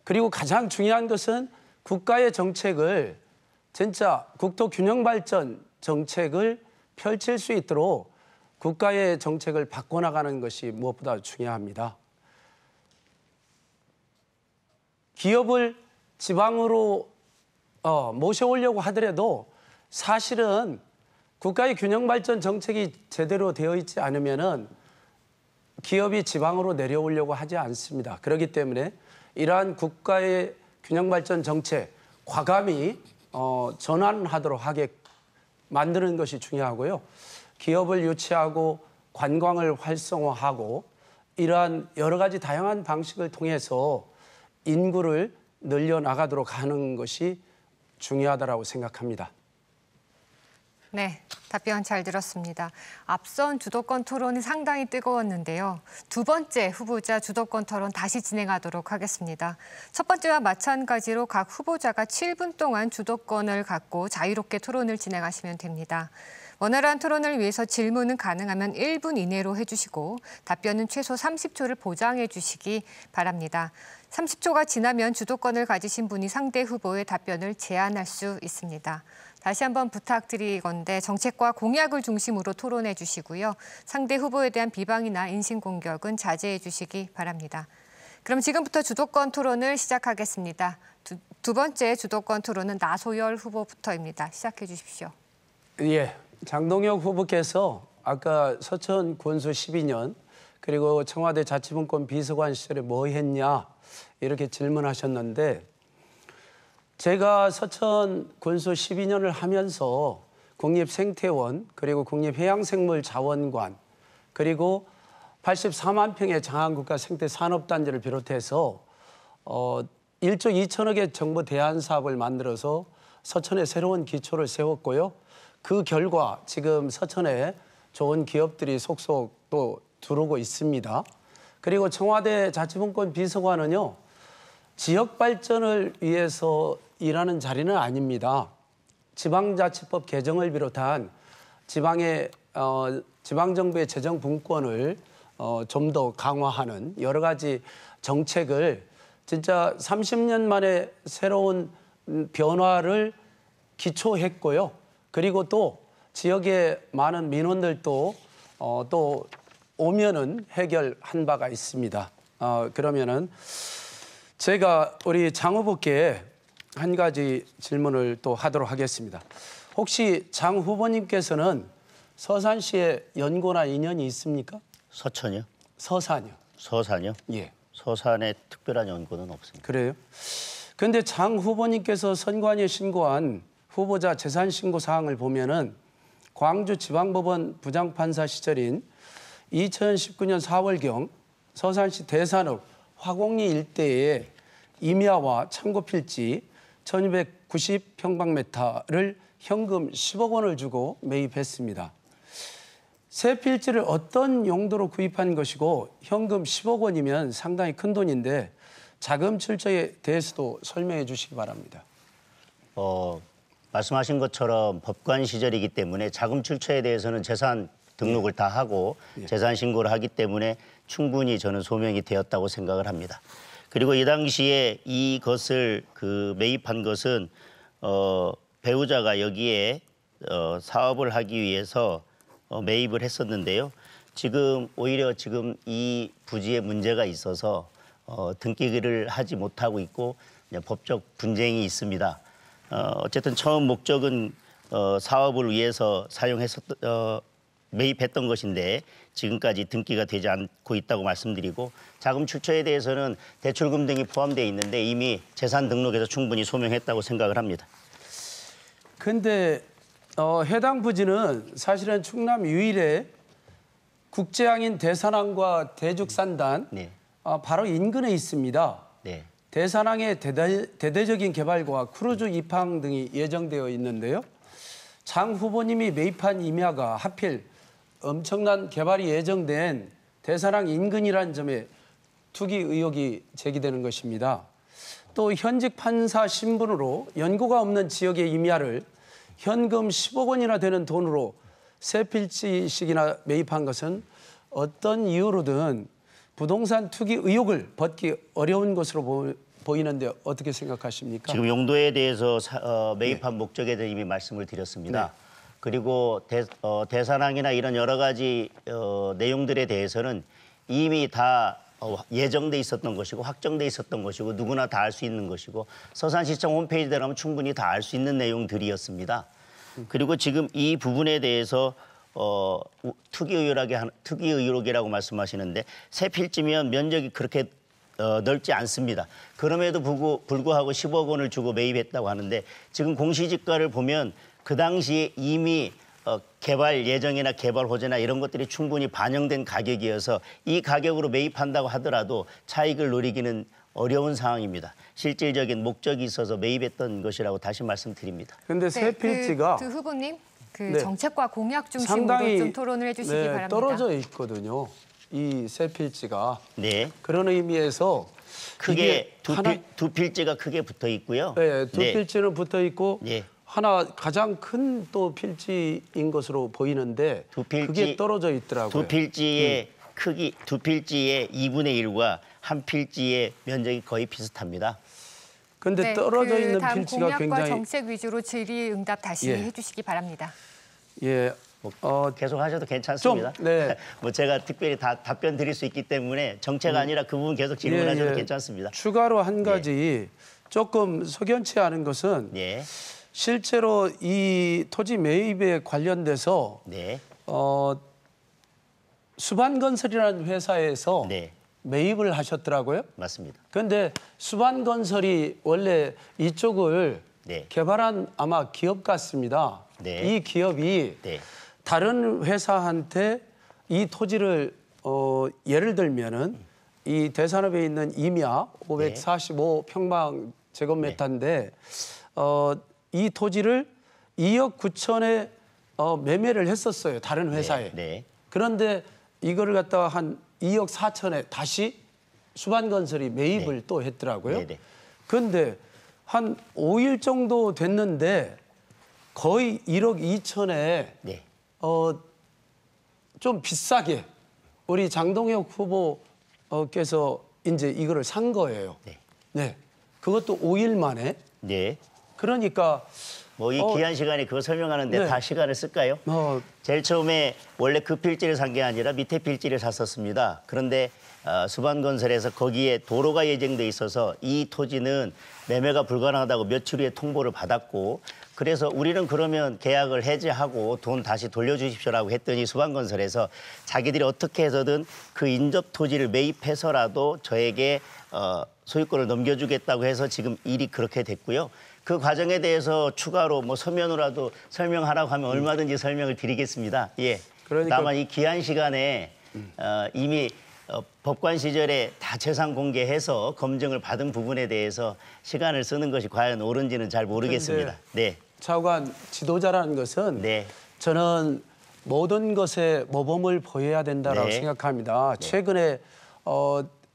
그리고 가장 중요한 것은 국가의 정책을 진짜 국토 균형 발전 정책을 펼칠 수 있도록 국가의 정책을 바꿔나가는 것이 무엇보다 중요합니다. 기업을 지방으로 모셔오려고 하더라도 사실은 국가의 균형 발전 정책이 제대로 되어 있지 않으면은 기업이 지방으로 내려오려고 하지 않습니다. 그렇기 때문에 이러한 국가의 균형 발전 정책 과감히 전환하도록 하게 만드는 것이 중요하고요. 기업을 유치하고 관광을 활성화하고 이러한 여러 가지 다양한 방식을 통해서 인구를 늘려나가도록 하는 것이 중요하다고 생각합니다. 네, 답변 잘 들었습니다. 앞선 주도권 토론이 상당히 뜨거웠는데요. 두 번째 후보자 주도권 토론 다시 진행하도록 하겠습니다. 첫 번째와 마찬가지로 각 후보자가 7분 동안 주도권을 갖고 자유롭게 토론을 진행하시면 됩니다. 원활한 토론을 위해서 질문은 가능하면 1분 이내로 해주시고 답변은 최소 30초를 보장해 주시기 바랍니다. 30초가 지나면 주도권을 가지신 분이 상대 후보의 답변을 제한할 수 있습니다. 다시 한번 부탁드리건대 정책과 공약을 중심으로 토론해 주시고요. 상대 후보에 대한 비방이나 인신공격은 자제해 주시기 바랍니다. 그럼 지금부터 주도권 토론을 시작하겠습니다. 두 번째 주도권 토론은 나소열 후보부터입니다. 시작해 주십시오. 예, 장동혁 후보께서 아까 서천 군수 12년 그리고 청와대 자치분권 비서관 시절에 뭐 했냐 이렇게 질문하셨는데 제가 서천 군수 12년을 하면서 국립생태원 그리고 국립해양생물자원관 그리고 84만 평의 장안국가 생태산업단지를 비롯해서 1조 2천억의 정부 대안 사업을 만들어서 서천에 새로운 기초를 세웠고요. 그 결과 지금 서천에 좋은 기업들이 속속 또 들어오고 있습니다. 그리고 청와대 자치분권 비서관은요. 지역 발전을 위해서 일하는 자리는 아닙니다. 지방자치법 개정을 비롯한 지방정부의 재정 분권을 좀 더 강화하는 여러 가지 정책을 진짜 30년 만에 새로운 변화를 기초했고요. 그리고 또 지역의 많은 민원들도 또 오면은 해결한 바가 있습니다. 그러면은 제가 우리 장 후보께 한 가지 질문을 또 하도록 하겠습니다. 혹시 장 후보님께서는 서산시에 연고나 인연이 있습니까? 서천이요? 서산이요. 서산이요? 예. 서산에 특별한 연고는 없습니다. 그래요? 그런데 장 후보님께서 선관위에 신고한 후보자 재산 신고 사항을 보면은 광주지방법원 부장판사 시절인 2019년 4월경 서산시 대산읍 화곡리 일대에 임야와 창고필지 1290평방미터를 현금 10억 원을 주고 매입했습니다. 새 필지를 어떤 용도로 구입한 것이고 현금 10억 원이면 상당히 큰 돈인데 자금 출처에 대해서도 설명해 주시기 바랍니다. 말씀하신 것처럼 법관 시절이기 때문에 자금 출처에 대해서는 재산 등록을 다 하고 재산 신고를 하기 때문에 충분히 저는 소명이 되었다고 생각을 합니다. 그리고 이 당시에 이것을 매입한 것은 배우자가 여기에 사업을 하기 위해서 매입을 했었는데요. 오히려 지금 이 부지에 문제가 있어서 등기를 하지 못하고 있고 법적 분쟁이 있습니다. 어쨌든 처음 목적은 사업을 위해서 매입했던 것인데 지금까지 등기가 되지 않고 있다고 말씀드리고 자금 출처에 대해서는 대출금 등이 포함되어 있는데 이미 재산 등록에서 충분히 소명했다고 생각을 합니다. 그런데 해당 부지는 사실은 충남 유일의 국제항인 대산항과 대죽산단 네. 바로 인근에 있습니다. 네. 대산항의 대대적인 개발과 크루즈 입항 등이 예정되어 있는데요. 장 후보님이 매입한 임야가 하필 엄청난 개발이 예정된 대산항 인근이라는 점에 투기 의혹이 제기되는 것입니다. 또 현직 판사 신분으로 연고가 없는 지역의 임야를 현금 10억 원이나 되는 돈으로 세 필지씩이나 매입한 것은 어떤 이유로든 부동산 투기 의혹을 벗기 어려운 것으로 보이는데 어떻게 생각하십니까? 지금 용도에 대해서 매입한 목적에 대해 이미 말씀을 드렸습니다. 네. 그리고 대산항이나 이런 여러 가지 내용들에 대해서는 이미 다 예정돼 있었던 것이고 확정돼 있었던 것이고 누구나 다 알 수 있는 것이고 서산시청 홈페이지에 들어가면 충분히 다 알 수 있는 내용들이었습니다. 그리고 지금 이 부분에 대해서 투기 의혹이라고 말씀하시는데 새 필지면 면적이 그렇게 넓지 않습니다. 그럼에도 불구하고 10억 원을 주고 매입했다고 하는데 지금 공시지가를 보면 그 당시에 이미 개발 예정이나 개발 호재나 이런 것들이 충분히 반영된 가격이어서 이 가격으로 매입한다고 하더라도 차익을 노리기는 어려운 상황입니다. 실질적인 목적이 있어서 매입했던 것이라고 다시 말씀드립니다. 그런데 새 필지가 그 후보님 네. 정책과 공약 중심으로 상당히 좀 토론을 해주시기 바랍니다. 떨어져 있거든요. 이 새 필지가. 네. 그런 의미에서 크게 두 필지가 크게 붙어 있고요. 네, 두 네. 필지는 붙어 있고 네. 하나 가장 큰 또 필지인 것으로 보이는데 그게 떨어져 있더라고요. 두 필지의 크기, 두 필지의 2분의 1과 한 필지의 면적이 거의 비슷합니다. 근데 떨어져 있는 다음 필지가 공약과 굉장히 정책 위주로 질의응답 다시 예. 해주시기 바랍니다. 예. 계속 하셔도 괜찮습니다. 네. 뭐 제가 특별히 다 답변 드릴 수 있기 때문에 정책 아니라 그 부분 계속 질문하셔도 괜찮습니다. 추가로 한 가지 조금 석연치 않은 것은 네. 실제로 이 토지 매입에 관련돼서 네. 수반건설이라는 회사에서 네. 매입을 하셨더라고요. 맞습니다. 그런데 수반건설이 원래 이쪽을 네. 개발한 아마 기업 같습니다. 네. 이 기업이 네. 다른 회사한테 이 토지를 예를 들면은 이 대산읍에 있는 임야 545평방 제곱미터인데 이 토지를 2억 9천에 매매를 했었어요. 다른 회사에. 네. 그런데 이거를 갖다가 한 2억 4천에 다시 수반건설이 매입을 또 했더라고요. 네. 네. 그런데 한 5일 정도 됐는데 거의 1억 2천에 네. 좀 비싸게 우리 장동혁 후보께서 이제 이거를 산 거예요. 네. 네. 그것도 5일 만에. 네. 그러니까 뭐 이 귀한 시간에 그거 설명하는데 네. 다 시간을 쓸까요? 제일 처음에 원래 그 필지를 산 게 아니라 밑에 필지를 샀었습니다. 그런데 수반건설에서 거기에 도로가 예정돼 있어서 이 토지는 매매가 불가능하다고 며칠 후에 통보를 받았고 그래서 우리는 그러면 계약을 해지하고 돈 다시 돌려주십시오라고 했더니 수반건설에서 자기들이 어떻게 해서든 그 인접 토지를 매입해서라도 저에게 소유권을 넘겨주겠다고 해서 지금 일이 그렇게 됐고요. 그 과정에 대해서 추가로 뭐 서면으로라도 설명하라고 하면 얼마든지 설명을 드리겠습니다. 예. 그러니까 다만 이 귀한 시간에 이미 법관 시절에 다 재산 공개해서 검증을 받은 부분에 대해서 시간을 쓰는 것이 과연 옳은지는 잘 모르겠습니다. 네. 차관 지도자라는 것은 네. 저는 모든 것에 모범을 보여야 된다라고 네. 생각합니다. 최근에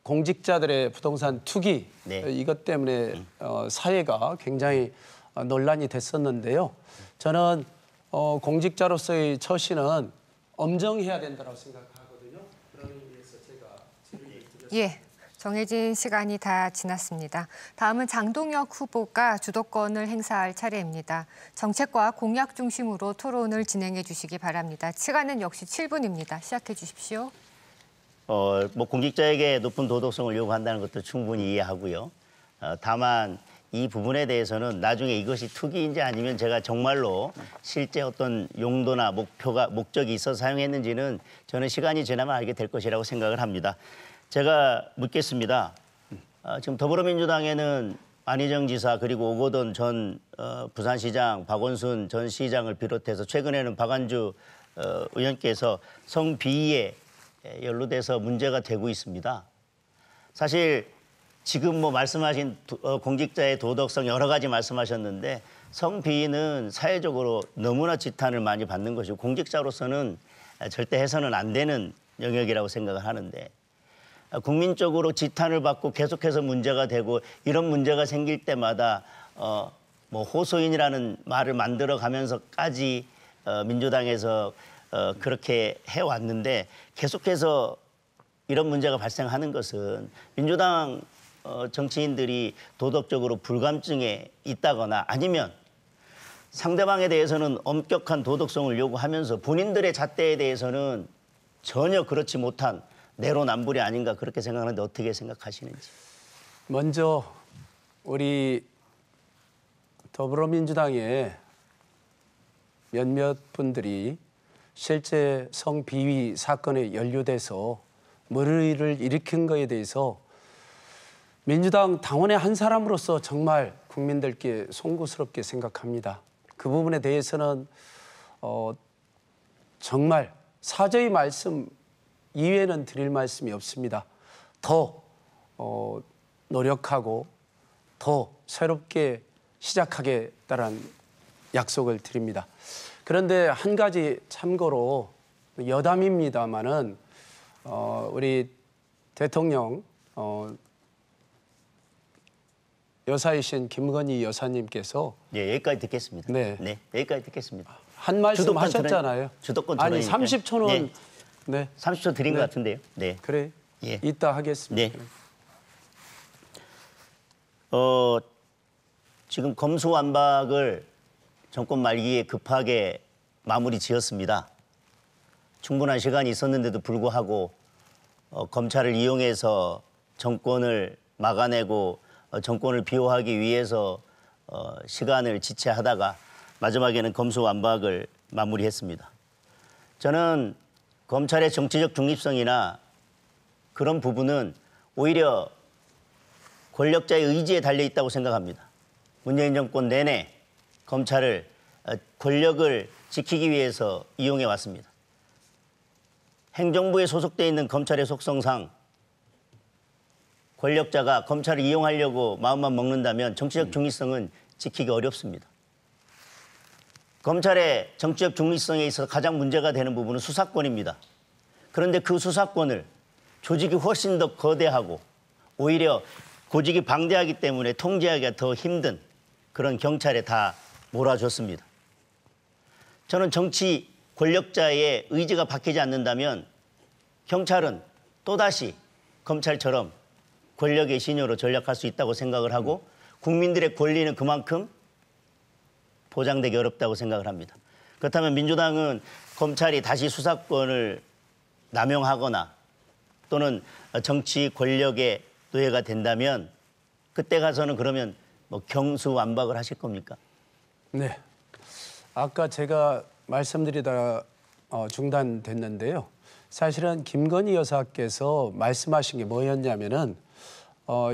공직자들의 부동산 투기 네. 이것 때문에 사회가 굉장히 논란이 됐었는데요. 저는 공직자로서의 처신은 엄정해야 된다고 생각하거든요. 그런 의미에서 제가 질의를 드렸습니다. 예, 정해진 시간이 다 지났습니다. 다음은 장동혁 후보가 주도권을 행사할 차례입니다. 정책과 공약 중심으로 토론을 진행해 주시기 바랍니다. 시간은 역시 7분입니다. 시작해 주십시오. 뭐 공직자에게 높은 도덕성을 요구한다는 것도 충분히 이해하고요. 다만 이 부분에 대해서는 나중에 이것이 투기인지 아니면 제가 정말로 실제 어떤 용도나 목적이 있어서 사용했는지는 저는 시간이 지나면 알게 될 것이라고 생각을 합니다. 제가 묻겠습니다. 지금 더불어민주당에는 안희정 지사 그리고 오거돈 전 부산시장, 박원순 전 시장을 비롯해서 최근에는 박안주 의원께서 성비위에 연루돼서 문제가 되고 있습니다. 사실 지금 뭐 말씀하신 공직자의 도덕성 여러 가지 말씀하셨는데 성비위는 사회적으로 너무나 지탄을 많이 받는 것이고 공직자로서는 절대 해서는 안 되는 영역이라고 생각을 하는데 국민적으로 지탄을 받고 계속해서 문제가 되고 이런 문제가 생길 때마다 뭐 호소인이라는 말을 만들어 가면서까지 민주당에서 그렇게 해왔는데 계속해서 이런 문제가 발생하는 것은 민주당 정치인들이 도덕적으로 불감증에 있다거나 아니면 상대방에 대해서는 엄격한 도덕성을 요구하면서 본인들의 잣대에 대해서는 전혀 그렇지 못한 내로남불이 아닌가 그렇게 생각하는데 어떻게 생각하시는지. 먼저 우리 더불어민주당의 몇몇 분들이 실제 성비위 사건에 연루돼서 물의를 일으킨 것에 대해서 민주당 당원의 한 사람으로서 정말 국민들께 송구스럽게 생각합니다. 그 부분에 대해서는 정말 사죄의 말씀 이외에는 드릴 말씀이 없습니다. 더 노력하고 더 새롭게 시작하겠다는 약속을 드립니다. 그런데 한 가지 참고로 여담입니다마는 우리 대통령 여사이신 김건희 여사님께서 여기까지 듣겠습니다. 네. 여기까지 듣겠습니다. 한 말씀 하셨잖아요. 주도권 아니 토론이니까요. 30초는 네. 30초 드린 것 같은데요. 네. 그래. 예. 이따 하겠습니다. 네. 지금 검수완박을 정권 말기에 급하게 마무리 지었습니다. 충분한 시간이 있었는데도 불구하고 검찰을 이용해서 정권을 막아내고 정권을 비호하기 위해서 시간을 지체하다가 마지막에는 검수완박을 마무리했습니다. 저는 검찰의 정치적 중립성이나 그런 부분은 오히려 권력자의 의지에 달려 있다고 생각합니다. 문재인 정권 내내 검찰을 권력을 지키기 위해서 이용해 왔습니다. 행정부에 소속돼 있는 검찰의 속성상 권력자가 검찰을 이용하려고 마음만 먹는다면 정치적 중립성은 지키기 어렵습니다. 검찰의 정치적 중립성에 있어서 가장 문제가 되는 부분은 수사권입니다. 그런데 그 수사권을 조직이 훨씬 더 거대하고 오히려 조직이 방대하기 때문에 통제하기가 더 힘든 그런 경찰에 다 몰아줬습니다. 저는 정치 권력자의 의지가 바뀌지 않는다면 경찰은 또다시 검찰처럼 권력의 신여로 전락할 수 있다고 생각을 하고 국민들의 권리는 그만큼 보장되기 어렵다고 생각을 합니다. 그렇다면 민주당은 검찰이 다시 수사권을 남용하거나 또는 정치 권력의 노예가 된다면 그때 가서는 그러면 뭐 경수완박을 하실 겁니까? 네. 아까 제가 말씀드리다가 중단됐는데요. 사실은 김건희 여사께서 말씀하신 게 뭐였냐면은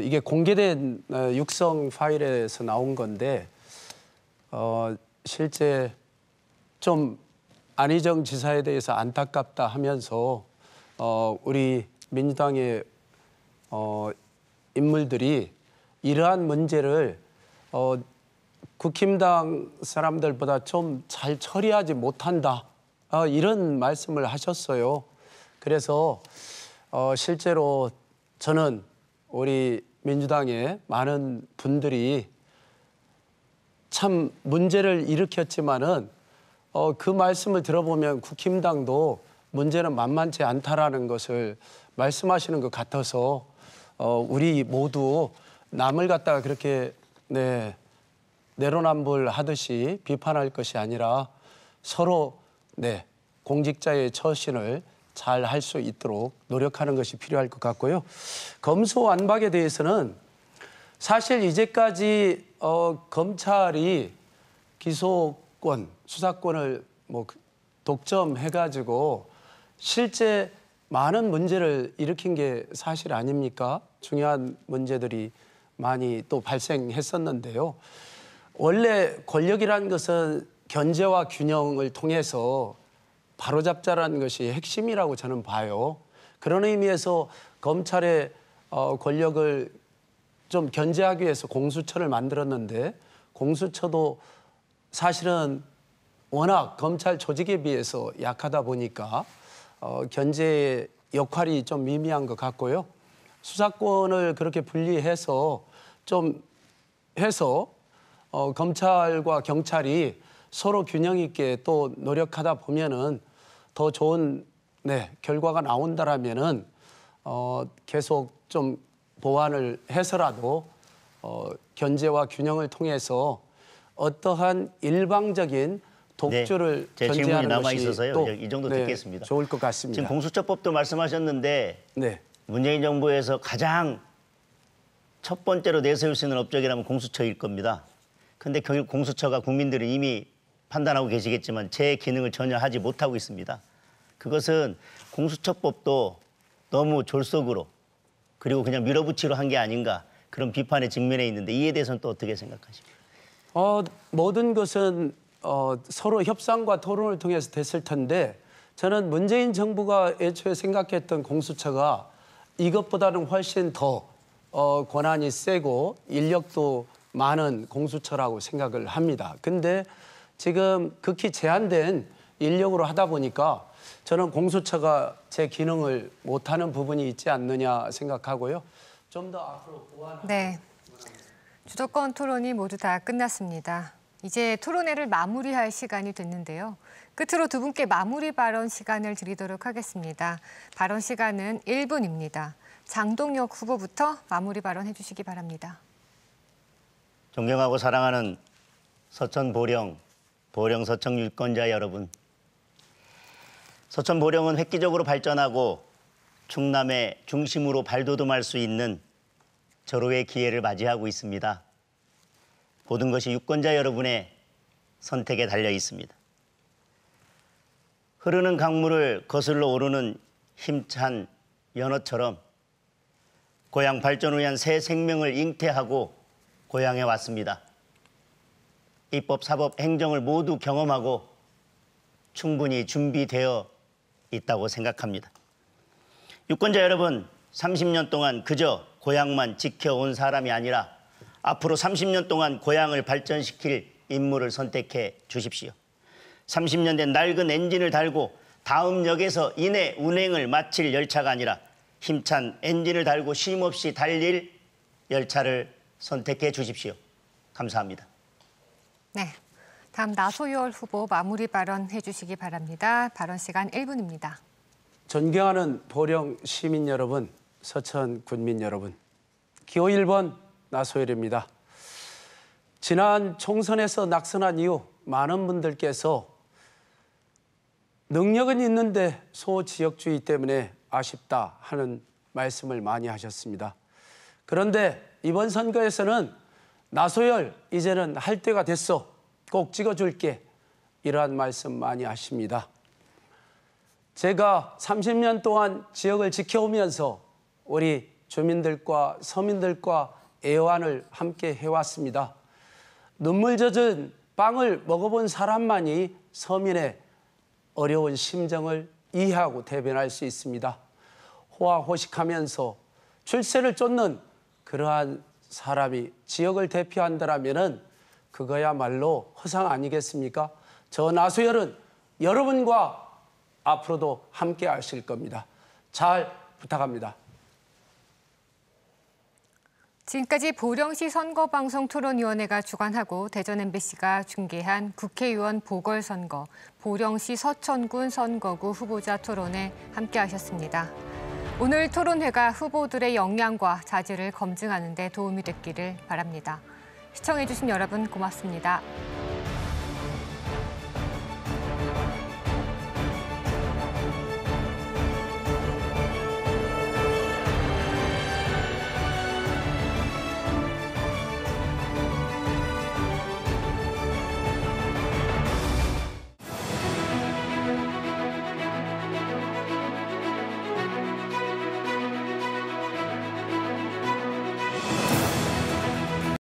이게 공개된 육성 파일에서 나온 건데 실제 좀 안희정 지사에 대해서 안타깝다 하면서 우리 민주당의 인물들이 이러한 문제를 국힘당 사람들보다 좀 잘 처리하지 못한다. 이런 말씀을 하셨어요. 그래서 실제로 저는 우리 민주당의 많은 분들이 참 문제를 일으켰지만은 그 말씀을 들어보면 국힘당도 문제는 만만치 않다라는 것을 말씀하시는 것 같아서 우리 모두 남을 갖다가 그렇게 내로남불하듯이 비판할 것이 아니라 서로 공직자의 처신을 잘 할 수 있도록 노력하는 것이 필요할 것 같고요. 검수완박에 대해서는 사실 이제까지 검찰이 기소권, 수사권을 독점해가지고 실제 많은 문제를 일으킨 게 사실 아닙니까? 중요한 문제들이 많이 또 발생했었는데요. 원래 권력이라는 것은 견제와 균형을 통해서 바로잡자라는 것이 핵심이라고 저는 봐요. 그런 의미에서 검찰의 권력을 좀 견제하기 위해서 공수처를 만들었는데 공수처도 사실은 워낙 검찰 조직에 비해서 약하다 보니까 견제의 역할이 좀 미미한 것 같고요. 수사권을 그렇게 분리해서 좀 해서 검찰과 경찰이 서로 균형 있게 또 노력하다 보면은 더 좋은 결과가 나온다라면은 계속 좀 보완을 해서라도 견제와 균형을 통해서 어떠한 일방적인 독주를 제 질문이 견제하는 남아 것이 있어서요. 또 이 정도 듣겠습니다. 좋을 것 같습니다. 지금 공수처법도 말씀하셨는데 문재인 정부에서 가장 첫 번째로 내세울 수 있는 업적이라면 공수처일 겁니다. 그런데 공수처가 국민들은 이미 판단하고 계시겠지만 제 기능을 전혀 하지 못하고 있습니다. 그것은 공수처법도 너무 졸속으로 그리고 그냥 밀어붙이로 한 게 아닌가 그런 비판에 직면해 있는데 이에 대해서는 또 어떻게 생각하십니까? 모든 것은 서로 협상과 토론을 통해서 됐을 텐데 저는 문재인 정부가 애초에 생각했던 공수처가 이것보다는 훨씬 더 권한이 세고 인력도 많은 공수처라고 생각을 합니다. 근데 지금 극히 제한된 인력으로 하다 보니까 저는 공수처가 제 기능을 못하는 부분이 있지 않느냐 생각하고요. 좀 더 앞으로 보완하는. 네. 주도권 토론이 모두 다 끝났습니다. 이제 토론회를 마무리할 시간이 됐는데요. 끝으로 두 분께 마무리 발언 시간을 드리도록 하겠습니다. 발언 시간은 1분입니다. 장동혁 후보부터 마무리 발언해 주시기 바랍니다. 존경하고 사랑하는 서천 보령 서청 유권자 여러분. 서천 보령은 획기적으로 발전하고 충남의 중심으로 발돋움할 수 있는 절호의 기회를 맞이하고 있습니다. 모든 것이 유권자 여러분의 선택에 달려 있습니다. 흐르는 강물을 거슬러 오르는 힘찬 연어처럼 고향 발전을 위한 새 생명을 잉태하고 고향에 왔습니다. 입법, 사법, 행정을 모두 경험하고 충분히 준비되어 있다고 생각합니다. 유권자 여러분, 30년 동안 그저 고향만 지켜온 사람이 아니라 앞으로 30년 동안 고향을 발전시킬 인물을 선택해 주십시오. 30년 된 낡은 엔진을 달고 다음 역에서 이내 운행을 마칠 열차가 아니라 힘찬 엔진을 달고 쉼없이 달릴 열차를 선택해 주십시오. 감사합니다. 네, 다음 나소열 후보 마무리 발언해 주시기 바랍니다. 발언 시간 1분입니다. 존경하는 보령 시민 여러분, 서천 군민 여러분, 기호 1번 나소열입니다. 지난 총선에서 낙선한 이후 많은 분들께서 능력은 있는데 소지역주의 때문에 아쉽다 하는 말씀을 많이 하셨습니다. 그런데 이번 선거에서는 나소열 이제는 할 때가 됐어. 꼭 찍어줄게. 이러한 말씀 많이 하십니다. 제가 30년 동안 지역을 지켜오면서 우리 주민들과 서민들과 애환을 함께 해왔습니다. 눈물 젖은 빵을 먹어본 사람만이 서민의 어려운 심정을 이해하고 대변할 수 있습니다. 호화호식하면서 출세를 쫓는 그러한 사람이 지역을 대표한다라면은 그거야말로 허상 아니겠습니까? 저 나소열은 여러분과 앞으로도 함께 하실 겁니다. 잘 부탁합니다. 지금까지 보령시 선거방송토론위원회가 주관하고 대전 MBC가 중계한 국회의원 보궐선거, 보령시 서천군 선거구 후보자 토론에 함께하셨습니다. 오늘 토론회가 후보들의 역량과 자질을 검증하는 데 도움이 됐기를 바랍니다. 시청해주신 여러분 고맙습니다.